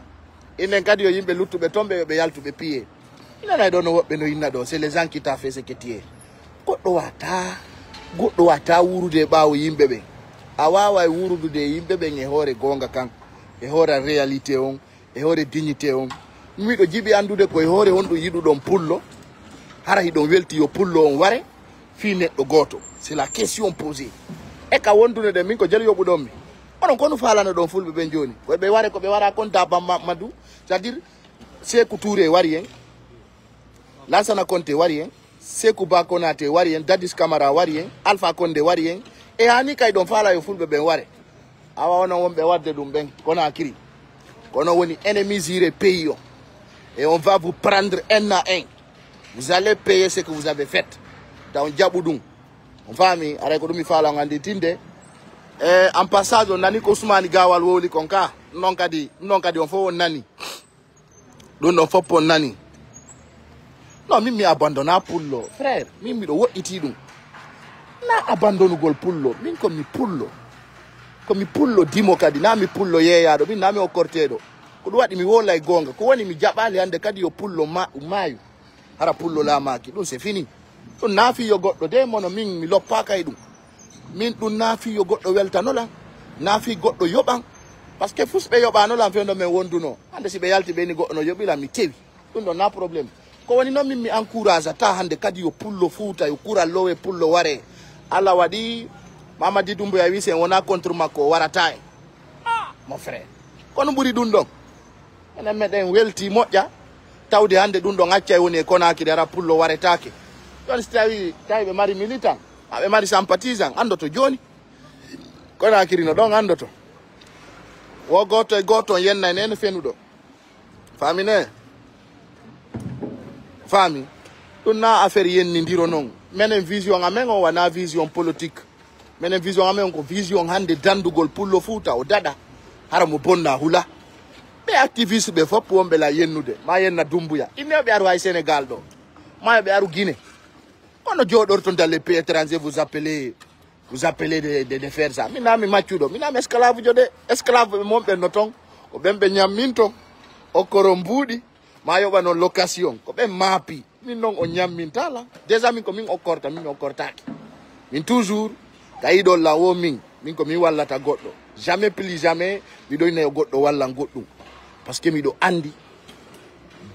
Et les cas de yimbe lutu be tombe be yaltu be pied. Il en a donné what beno inado. C'est les gens qui t'a fait ce que tu es. Goddo wata wurude bawo yimbe ben. Awawa wurude yimbe ben e hore gonga kan. E hore réalité on. E hore dignité on mi do jibi andude ko e hore hondo yidu don pullo hara hidon welti yo pullo on ware fi neddo goto c'est la question posée e ka wondude de min ko jeli yobu don mi onon kono falana don fulbe ben joni ko be ware ko be wara konta Mamadou c'est-à-dire Sékou Touré wari en Lansana Conté wari en Sékou Ba Konaté wari en Dadis Camara wari en Alpha Condé wari en e hani kay don fala yo fulbe ben ware awa onon wonbe wadde dum ben kono akiri kono woni ennemis ire pays et on va vous prendre un à un. Vous allez payer ce que vous avez fait dans Djaboudou. On va mi ara ko dumi fala ngandi tinde en passage on nani ko Ousmane Gawal woli konka non kadi on fo nani don fo pon nani non mi abandonna pullo frère mi do woditi dum na abandonu gol pullo min ko mi pullo dimo kadi na mi pullo yeyaado min na mi o kortedo ko do wadi mi wola e gonga ko woni mi jabali hande kadi yo pullo mayu hara pullo la maki dum c'est fini dum nafi yo goddo de mono min mi loppa kay dum min dum nafi yo goddo weltanola nafi goddo yoban parce que fusbe yobano la fendo men wonduno hande si be yalti be ni goddo no yobila mi tewi dum do na problème ko woni non min mi encourage ta hande kadi yo pullo fuuta yo kura lowe pullo ware ala wadi Mamadi Doumbouya wi sen wona contre makko warata mon frère kono buri dun don enen meden welti moƴƴa tawde hande dun don accay woni e Conakry dara pullo waretake don tawi be mari militant be mari sympathisant andoto joni Conakry no don andoto wo goto e goto yenna nen fenudo famine fami dun na affaire yenni ndiro non menen vision amen o wana vision politique menen vision amen ko vision hande dandugol pullo fuuta o dada hara mo bonna hula be activiste be fop wombe la yennude ma yenna Doumbouya inne be aru ay Sénégal do ma be aru Guinée kono jodor ton dans les pays étrangers vous appelez de faire ça minami machudo minami esclave jode esclave mombe noton ko bembe nyamminto o korombudi ma yoba non location ko be mapi min non o nyammintala déjà min ko min o kortaki min toujours kaydo la wo min ko mi wallata goddo jamais plus jamais mi do ne goddo walla goddum parce que mi do andi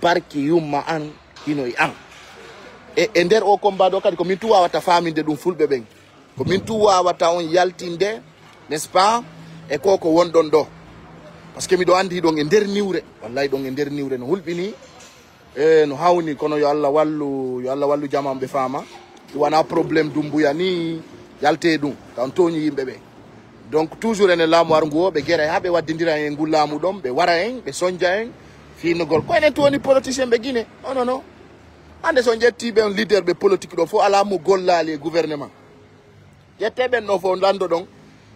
barki yumma an hino an e nder o combat do kadi ko min tuwa wata faminde dum fulbe ben ko min tuwa wata on yaltinde n'est-ce pas e koko wondon do parce que mi do andi don e nder niwre wallahi don e nder niwre no hulbini no hawni kono yo Allah wallu jamambe fama wana problème Doumbouya ni yalte dum tan toni yimbe be donc toujours en lamu arngo be gere habe waddindira en gulamu dom be wara en be sonja en finugol ko en toni politicien be Guinée non ande son jetti be leader be politique do fo alamu gollali gouvernement jette ben no fo lando don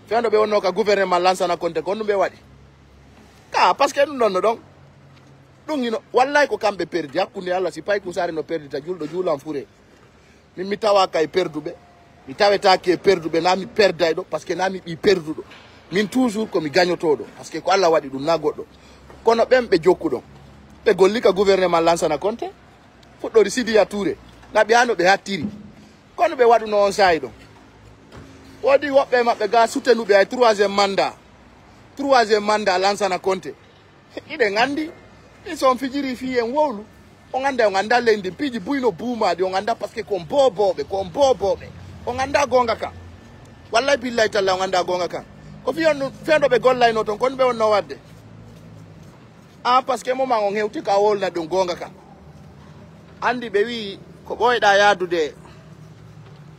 fendo be wonno ka gouvernement Lansana Conté ko be wadi ka parce que non don ino wallahi ko kambe perdi hakkunde Allah si pay ko sare no perdi ta juldo julam fure mi tawa kay perdube mi taweta ke perdube na mi perday do parce que na mi bi perdudo min toujours ko mi gagnotoɗo parce que ko Allah waɗi ɗum na goɗɗo kono ɓen ɓe jokkuɗon ɓe gollika gouvernement Lansana Conté fuɗɗori Sidiya Touré na ɓe hano ɓe hattiri kono ɓe waɗuno on sayi ɗon woodi woɓɓe maɓɓe ga soutenuɓe ay troisiéme mandat Lansana Conté iɗe gandi ɗin so on fijiri fi en wowlu on anda on anda leydi piiji buyno buumaɗi on anda par ce que kon boboɓe on anda gonga ka wallahi billahi talla on anda gonga kan ko fi on fendoɓe gollayno ton kono ɓe on no wadde par ce que moment on hewti ka wolna ɗum gonga ka andi ɓe wi ko ɓoyɗa yaadude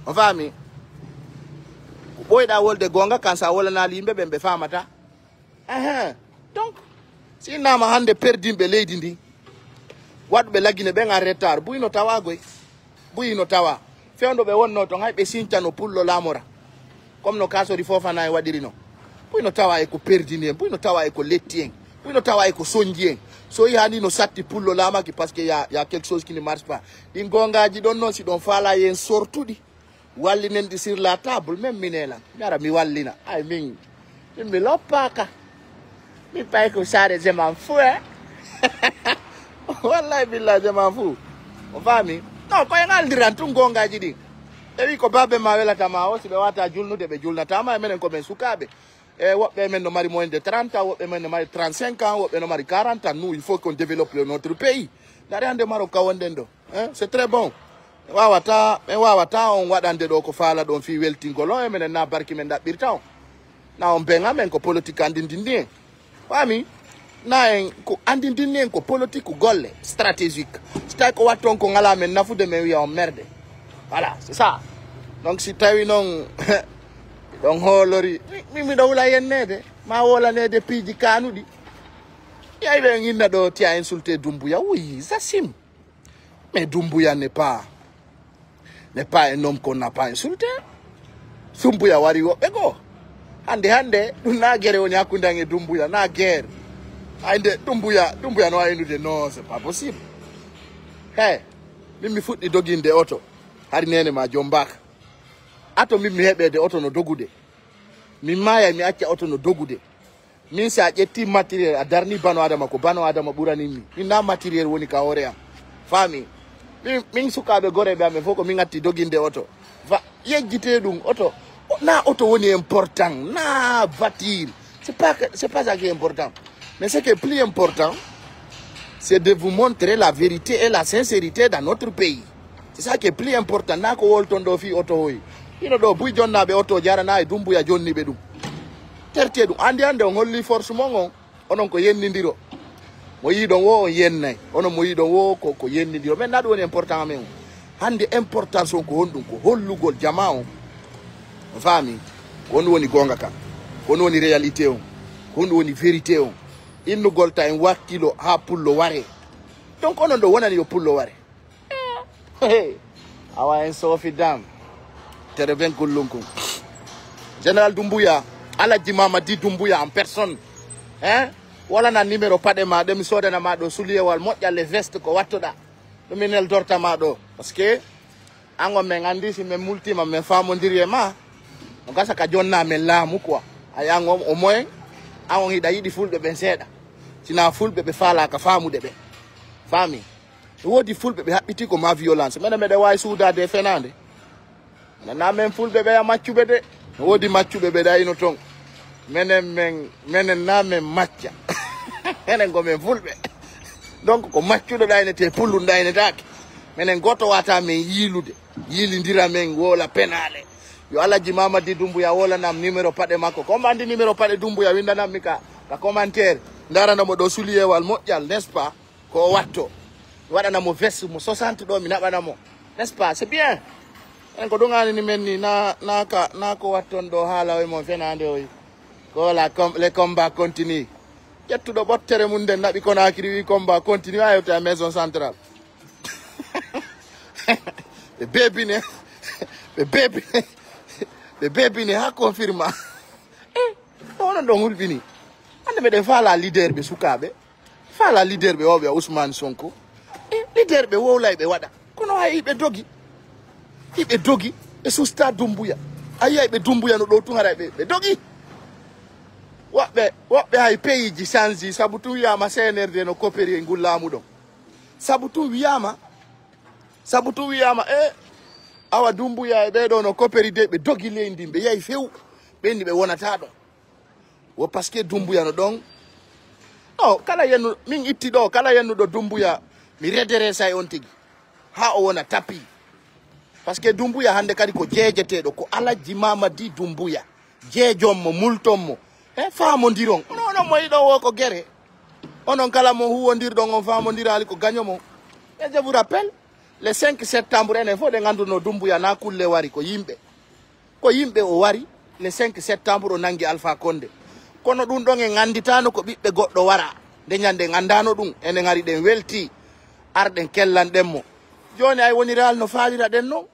o faami ko ɓoyɗa wolde gonga kan sa wolanali yimɓe ɓen ɓe famata donc si nama hande perdimɓe leydi ndi waɗuɓe laggine ɓen en retard buyino tawa goy buyino tawa fewdoɓe wonno ton hay ɓe sincano pullo lamora comme no kasori Fofana e waɗiri no buyino tawa e ko perdini en buyino tawa e ko letti en buyino tawa e ko soñji en so yi hani no satti pullo lamaki parce que y a quelque chose qui ne marche pas ɗin gongaji ɗon noon si ɗon faala yen sortuɗi wallinen ɗi sur la table même minela mi ara mi wallina ay min mi loppaka mi pay ko sare je m'en fous wallahi billahi je m'en fous o faami non koye ngaldiran tun gongaji ɗin e wi ko babe ma welatama o si ɓe wata julnude ɓe julnatama e menen komin sukaɓe e woɓɓe men no mari moins de 30 ans woɓɓe men no mari 35 ans woɓɓe no mari 40 ans nous il faut qu'on développe notre pays dari hande Maroc ka wonɗen ɗo c'est très bon mi wawata on waɗande ɗo ko faala ɗon fi weltingol on e menen na barki men ɗaɓɓirta on na on beŋa men ko politique andindindi en fami na en ko andindindi en ko politique golle stratégique so tawi ko watton ko ngala men nafude men wiya on merde voilà c'est ça donc si tawi noon ɗon hoolori miɗo wula yennede ma wolanede piiji kanuɗi yayɓe inna ɗo ti a insulté Doumbouya oui Zassim mais Doumbouya n'est pas un homme qu'on n'a pas insulté Doumbouya wari woɓɓe goo hande ɗum na guerre woni hakkude an e Doumbouya na guerre ayde Doumbouya no waynude non c'est pas possible min mi fuɗɗi doginde oto hari nene ma jombaka ato min mi heɓede oto no dogude min maya mi acca oto no dogude min sa ƴetti matériel a darni bano adama ko bano adama ɓuraninmi min na matériel woni ka hoore am faami min sukaɓe goreɓe amen fof ko min atti doginde oto yejjite ɗum oto na oto woni important na voiture c'est pas ça qui est important mais ce qui est plus important c'est de vous montrer la vérité et la sincérité dans notre pays c'est ça qui est plus important na ko wolton ɗo fi oto hoyi ino ɗo buy jonnaɓe oto jarana e Doumbouya jonniɓe ɗum terte ɗum andi hande on holli force mon on onon ko yennidiro mo yiɗon wo on yennay onon mo yiɗon wo ko yennidiro mais na ɗum woni important amen o hande importance on ko honɗum ko hollugol jama on o faami ko honɗum woni gonga ka ko honɗum woni réalité on ko honɗum woni vérité on innugol ta en wakkilo ha pullo ware donc onon ɗo wonani yo pullo ware awa en soofi dam tere ben gollunkum général Doumbouya Alaji Mamadi Doumbouya en personne wolana numéro paɗe ma ɗo mi sodanama ɗo suliyewal moƴƴalle veste ko wattoɗa ɗum inel dortama ɗo par ce que ango men andi si min multima min famodiri e ma o gasa ka jonna men laamu quoi a yango au moins an on hiɗa yiɗi fulɓe ɓen seeɗa sina fulɓe ɓe faalaka famude ɓe faami woodi fulɓe ɓe haɓɓiti ko ma violence mene meɗe wawi suudade fenade nana men fulɓe ɓe ya maccuɓe de woodi maccuɓe ɓe ɗayino ton menen na men macca enen gomen fulɓe donc ko maccuɗo ɗaynete pullu ɗaynetake menen goto wata men yilidira men wola penale yo Alaji Mamadi Doumbouya wolanam numéro paɗe makko comme andi numéro paɗe Doumbouya windanammi ka commentaire daranamo ɗo suliyewal moƴƴal n'est ce pas ko watto waɗanamo veste mo 60 ɗo mi naɓanamo n'est ce pas c'est bien en ko ɗum anini men ni na ko watton ɗo haala oy mon fenade oy ko les combats continue ƴettuɗo ɓottere mum nden naɓi Conakry wi combat continue ha yewta maison centrale ɓe bebine ha confirma onon ɗon hulɓini hande meɗen faala leader ɓe sukaɓe faala leader ɓe oɓe Ousmane Sonko leader ɓe wowlay ɓe waɗa kono hay hiɓe dogi ɓe susta Doumbouya a yiyay ɓe Doumbouya no ɗo tun haray ɓe dogi woɓɓe hay pays ji change sabu tun wiyama CNRD no coopéri e ngol laamu ɗon sabu tun wiyama awa Dumbuya e ɓeɗo no coopéri de ɓe dogi leydi ɓe yahi few ɓenni ɓe wonata ɗon wo par ce que Dumbuya no ɗon o kala yennu min itti ɗo kala yennuɗo Dumbuya mi redresa e on tigui ha o wona tapi par ce que Dumbuya hande kadi ko jeejeteɗo ko Alaji Mamadi Dumbuya jeejommo multonmo famodiron onon mo yiɗo wo ko guere onon kala mo huwodirɗon on famodirali ko gagnemo et je vous rappelle le 5 septembre enen fof ɗe ganduno Dumbuya na kulle wari ko yimɓe o wari le 5 septembre o nangi Alpha Condé kono ɗum ɗon en ganditano ko ɓiɓɓe goɗɗo wara nde ñande gandano ɗum enen ari ɗen welti arɗen kellanɗenmo joni ay woniral no falira ɗen noon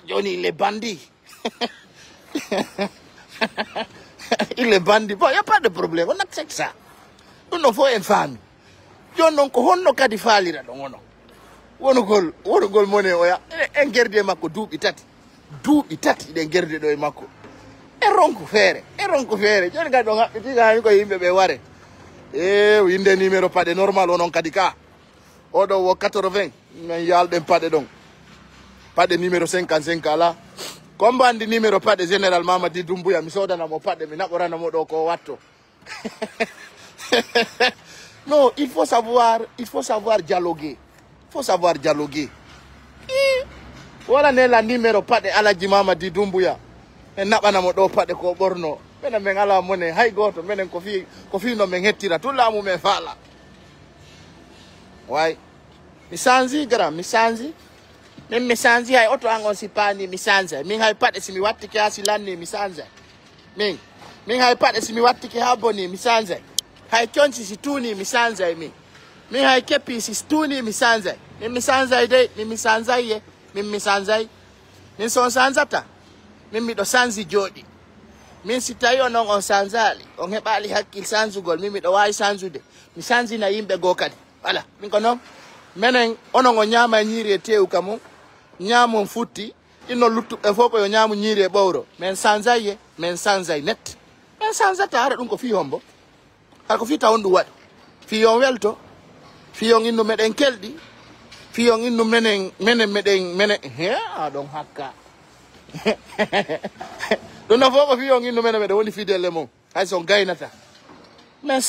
joni il est bandit il est bandit bon y a pas de problème on accepte ça ɗum ɗon fof en faami joni noon ko honno kadi falira ɗon onon wonugol mone oya en guerdi e makko duuɓi tati ɗen guerdi ɗo e makko e ronku feere joni kadi ɗon haɓɓitiga hani ko yimɓe ɓe ware winde numéro paɗe normal onon kadi ka oɗo wo 80 min yalɗen paɗe ɗon paɗe numéro 55 ala comme andi numéro paɗe général Mamadi Dumbuya mi sodanamo paɗe mi naɓoranamo ɗo ko watto non il faut savoir dialoguer wala nela numéro paɗe Alaji Mamadi Dumbuya en naɓanamo ɗo paɗe ko ɓorno minen min ala mone hay goto minen ko fi no min hettira tout laamu men faala way mi change mi change hay oto an on si pani mi change min hay paɗe simi wattiki ha si lanni mi change min hay paɗe simi wattiki ha boni mi change hay conci si tuuni mi change min hay keppi si tuuni mi change mi change de mi change min son chanzata min miɗo change jooɗi min si tawi onon on changeali on heɓali hakkil changugol min miɗo wawi changude mi changina yimɓe goo kadi voilà min ko noon minen onon o ñaama e ñiiri e tewu ka mum ñaamum futti inno luttuɓe fof ɓe yo ñaamu ñiiri e ɓowro min changeaye min change net min changeata hara ɗum ko fi hombo hara ko fi tawon ɗum waɗa fiyon welto fiyon innu meɗen kelɗi fiyon innu menen ɗon hakka ɗum no fof ko fiyon innu menen meɗen woni fidelle mum hay son gaynata min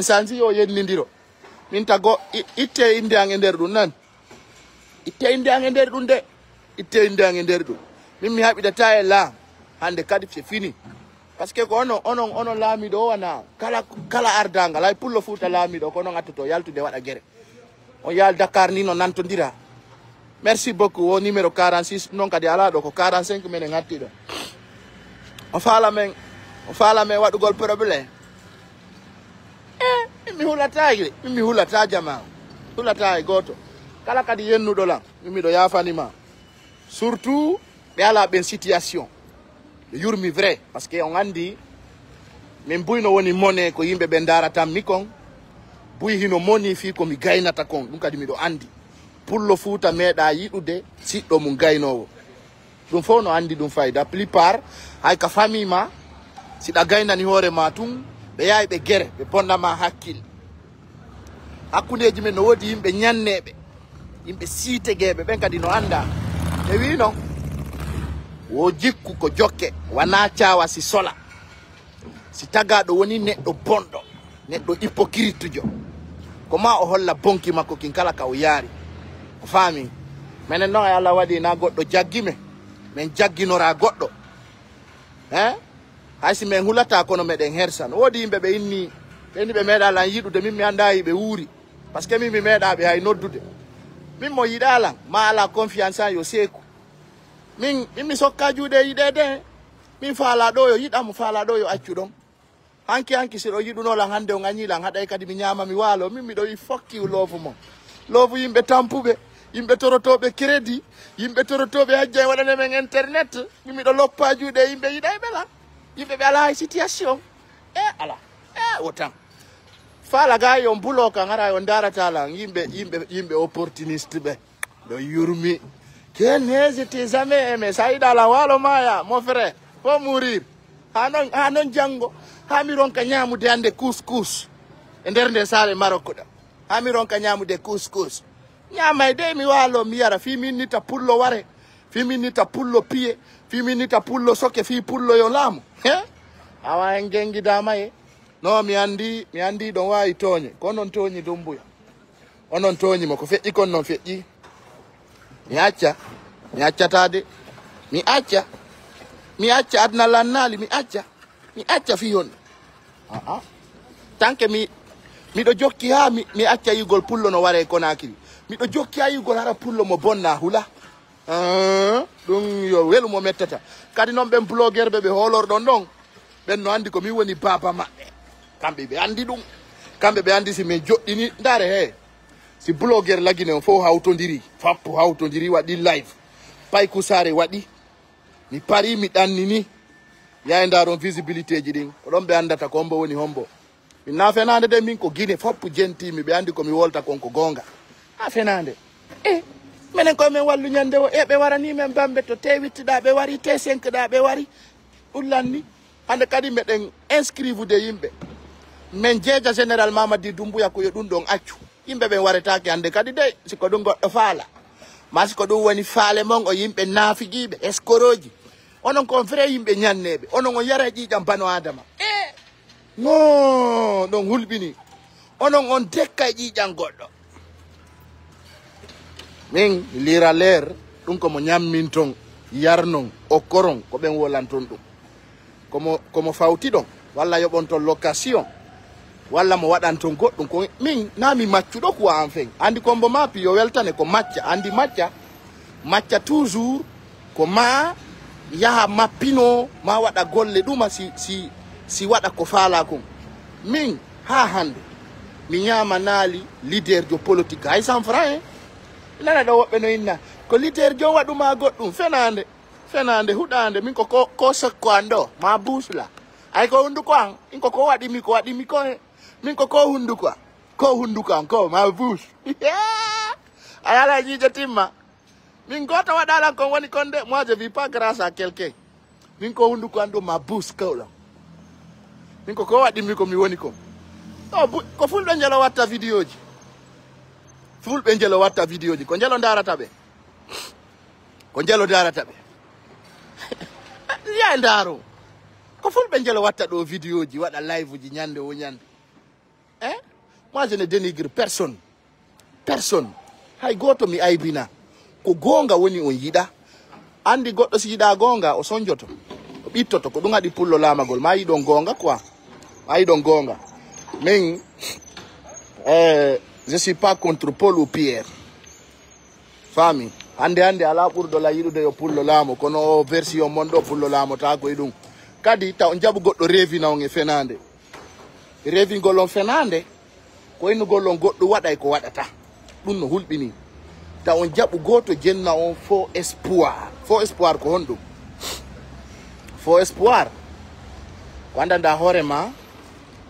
change o yennidiro min tago itte inde an e nder ɗum nan itte inde an e nder ɗum min mi haɓidata e laam hande kadi c'est fini par ce que ko onon laamiɗo o wana kala ardangal hay pullo Fuuta laamiɗo ko onon attoto yaltude waɗa guere on yaal Dakar ni no nantodira merci beaucoup o numéro 46 noon kadi ala ɗo ko 45 minen hatti ɗo o faala men waɗugol probléme mi hulata jama hulata e goto kala kadi yennuɗo lan min miɗo yafanima surtout ɓe ala ɓen situation ɓe yurmi vrai par ce que on andi min buyno woni mone ko yimɓe ɓe daratan mi kon buy hino moni fi komi gaynata kon ɗum kadi miɗo andi pullo Fuuta meeɗa yiɗude siɗɗo mum gaynowo ɗum fof no andi ɗum fayda plupart hay ka famille ma siɗa gaynani hoore ma tun ɓe yawi ɓe guere ɓe bonnama hakkille hakkudeji men no woodi yimɓe ñanneɓe yimɓe siitegueɓe ɓen kadi no anda ɓe wi non wo jikku ko jokke wana cawa si sola si tagaɗo woni neɗɗo bonɗo neɗɗo hypocrite ko ma o holla bonki makko kin kala ka o yaari o faami minen noon e Allah waɗi na goɗɗo jaggime min jagginora goɗɗo haysi min hulata kono meɗen hersan woodi yimɓe ɓe inni ɓe meeɗa lan yiɗude min mi anda yiɓe wuuri par ce que min mi meeɗaɓe hay noddude min mo yiɗalan ma ala confiance an yo seeku min mi sokka juuɗe yiɗede min faala ɗo yo yiɗamo faala ɗo yo accu ɗon hanki siɗo yiɗunolan hande o gañilan haɗay kadi mi ñaama mi waalo min miɗo wi fokki loofu mon loofu yimɓe tampuɓe yimɓe torotoɓe crédit yimɓe torotoɓe hajja e waɗane men internet min miɗo loppa juuɗe yimɓe yiɗay ɓela yimɓe ɓe ala hay situation ala wotan faala ga yon bulo kan hara yon daratala yimɓe opportuniste ɓe ɗo yurmi ken n'hésitez jamais aimé ça yiɗa la waalo maya mon frère faut mourir hanon jango hami ronka nyamude ande couscous e nder nde sare Maroko da hami ronka nyamude couscous nyamay de mi walo mi yara fi minita pullo ware fi minita pullo piye fi minita pullo soke fi pullo yo laamu awa en gengidama e no mi andi don wawi toñe ko non toñi Dumbuya onon toñi mo ko feƴƴi kon non feƴƴi mi accatade mi acca adna lannali mi acca fi yon tanke miɗo jokki ha mi acca yigol pullo no ware Konakiri miɗo jokki ha yigol hara pullo mo bonna hula ɗum yo welu mo mettata kadi noon ɓen blogueur ɓe holorɗon ɗon ɓen no andi ko mi woni baba maɓɓe kamɓe ɓe andi ɗum kamɓe ɓe andi si min joɗɗini ndare he si blogueur lagine on fof hawtodiri fappu hawtodiri waɗi live payku sare waɗi mi pari mi ɗannini yaye ndaron visibilité ji ɗin ko ɗon ɓe andata ko hombo woni hombo min na fenande de min ko Guinée foppu jentimi ɓe andi komi wolta konko gonga ha fenande minen komin wallu ñande o ɓe warani men bambe to T8 ɓe wari T5 ɓe wari ɗullanni hande kadi meɗen inscrive de yimɓe min jeeja général Mamadi Doumbouya ko yo ɗum ɗon accu yimɓe ɓen waretake hande kadi de siko ɗum goɗɗo faala ma siko ɗum woni faale mon o yimɓe naafigiɓe escoroji onon kon vrai yimɓe ñanneɓe onon on yara ƴiƴam bano adama no ɗon hulɓini onon on dekka e ƴiƴam goɗɗo min lira leer ɗum komo ñammin ton yarnon okkoron ko ɓen wolanton ɗum komo fawti ɗon walla yoɓon ton location walla mo waɗan ton goɗɗum ko min nami maccuɗo kuwa en fen andi kombo mapi yo weltane ko macca andi macca toujours ko ma yaha mappino ma waɗa golle ɗuma si waɗa ko faala kon min ha hande mi ñama naali leader jo politique hay san franc nana ɗo woɓɓe no inna ko leader jo waɗuma goɗɗum fenande huɗande min ko sakko an ɗo ma busla ay ko hunduko an in ko waɗimi ko min ko hunduko an ko ma bus ayala jiije timma min goto waɗalan kon woni kon de moi je vis pas grâce à quelqu'un min ko hunduko an ɗo ma bus kawla min ko waɗimi ko mi woni kon ko fulɓe njelo watta vidéo ji fulɓe njelo watta vidéo ji ko njelo darata ɓe ya ndaro ko fulɓe njelo watta ɗo vidéo ji waɗa live ji ñande o ñande moi je ne dénigre personne hay goto mi aybina ko gonga woni on yiɗa andi goɗɗo si yiɗa gonga o sonjoto o ɓittoto ko ɗum haɗi pullo lamagol ma yiɗon gonga quoi ma yiɗon gonga min je suis pas contre Paul ou Pierre fami hande ala ɓurɗo la yiɗude yo pullo laamo kono version mon ɗo pullo laamo ta koye ɗum kadi taw jaɓu goɗɗo revina on e fenande revingol on fenande ko innugol on goɗɗo waɗay ko waɗata ɗum no hulɓini taw on jaɓu goto jenna on faux espoir ko honɗum faux espoir ko andanda hoorema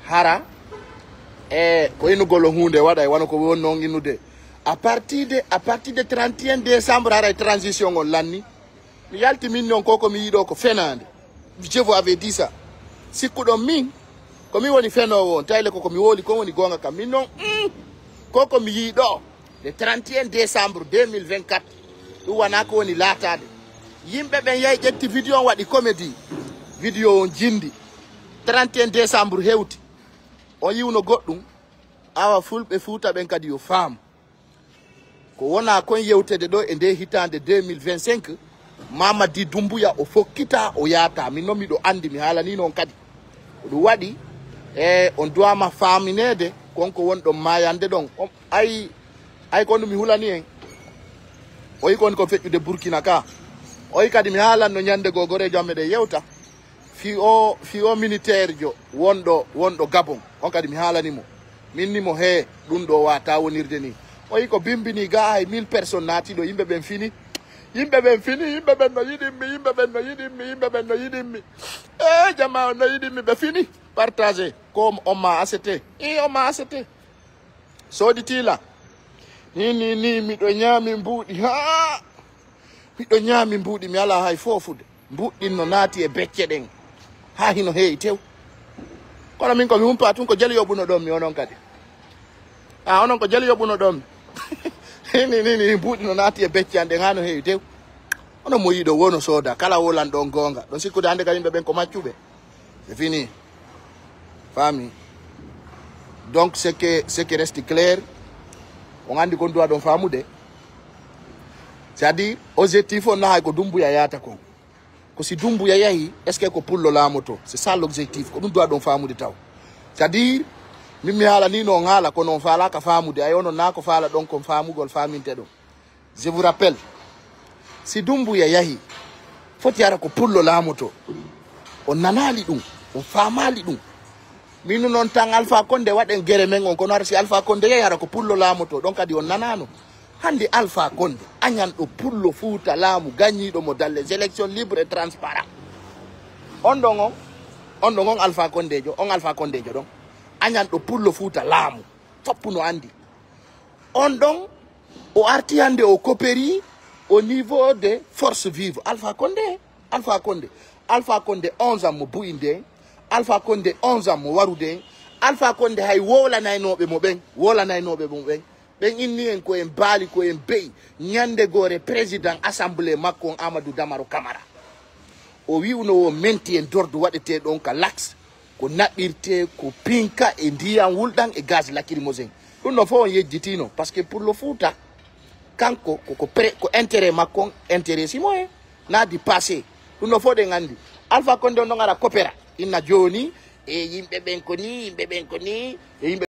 hara ko innugol on hunde waɗay wano ko woni noon innude à partir de 31 décembre haray transition on lanni mi yalti min noon koko mi yiɗo ko fenande je vous avais dit ça sikkuɗon min komi woni fenowo on tayle koko mi woli ko woni gonga kam min noon koko mi yiɗo le 31 décembre 2024 ɗum wana ko woni laatade yimɓe ɓen yahi ƴetti vidéo on waɗi comédie vidéo on jindi 31 décembre hewti on yiwno goɗɗum awa fulɓe Fuuta ɓen kadi yo faam ko wona kon yewtede ɗo e nde hitande 2025 Mamadi Doumbouya o fokkita o yaata min noon miɗo andi mi haalani noon kadi ɗum waɗi on duwama faminede konko wonɗon mayande ɗon ay ko mi hulani en o yi kon ko feƴƴude Burkina ka o yi kadi mi haalanno ñande go gorejo amme ɗe yewta fi o militaire jo wonɗo Gabon on kadi mi haalanimo minnimo he ɗum ɗo wata wonirde ni o yi ko bimbini ga hay 1000 personnes naatiɗo yimɓe ɓen fini yimɓe ɓen no yiɗinmi jama no yiɗinmi ɓe fini partagé ko on ma accepté on ma accepté sooditila ni miɗo ñaami mbuuɗi miɗo ñaami mbuuɗi mi ala hay fofude mbuɗɗin no naati e becce ɗen ha hino heewi tew kono min ko mi humpa tun ko jali yoɓuno ɗon mi onon kadi onon ko jali yoɓuno ɗon ni buuɗi no naati e becci ande ha no heewi tew onon mo yiɗo wono sooda kala wolan ɗon gonga ɗon sikkude hande ka yimɓe ɓen ko maccuɓe c'est fini fami donc ce qui reste clair on andi kon duwa ɗon famude c'est à dire objectif on nahay ko Doumbouya yata kon ko si Doumbouya yahi est ce que ko pullo laamoto c'est ça l'objectif ko ɗum duwa ɗon famude taw c'est à dire min mi haala ni non haala ko non faalaka famude ayi onon na ko faala ɗon kon famugol faminte ɗon je vous rappelle si Doumbouya yahi foti ara ko pullo laamoto on nanali ɗum on famali ɗum minu non tan Alpha Condé waɗen gere men on kono har si Alpha Condé yahi ara ko pullo laamoto ɗon kadi on nanano hande Alpha Condé añan ɗo pullo Fouta laamu gañiɗo mo dans les élections libres et transparent on ɗon on Alpha Condé jo ɗon añan ɗo pullo Fouta laamu foppu no andi on ɗon o arti hande o coopéri au niveau des forces vives Alpha Condé 11 ans mo buyinde Alpha Condé 11 ans mo warude Alpha Condé hay wolanaynoɓe mo ɓen ɓen inni en ko en baali ko en beyi ñande gore président assemblée makko on Amadou Damaro Camara o wiwno o menti en dordu waɗete ɗon ka lax ko naɓirte ko pinka e ndiyam wulɗan e gaz lacrymogène ɗum no fof on yejjitino par ce que pour le Fouta kanko ko intérêt makko on intéressé mo e naadi passé ɗum no fof ɗen andi Alpha Condé on ɗon ara coopéra inna joni e yimɓe ɓen ko ni e yimɓe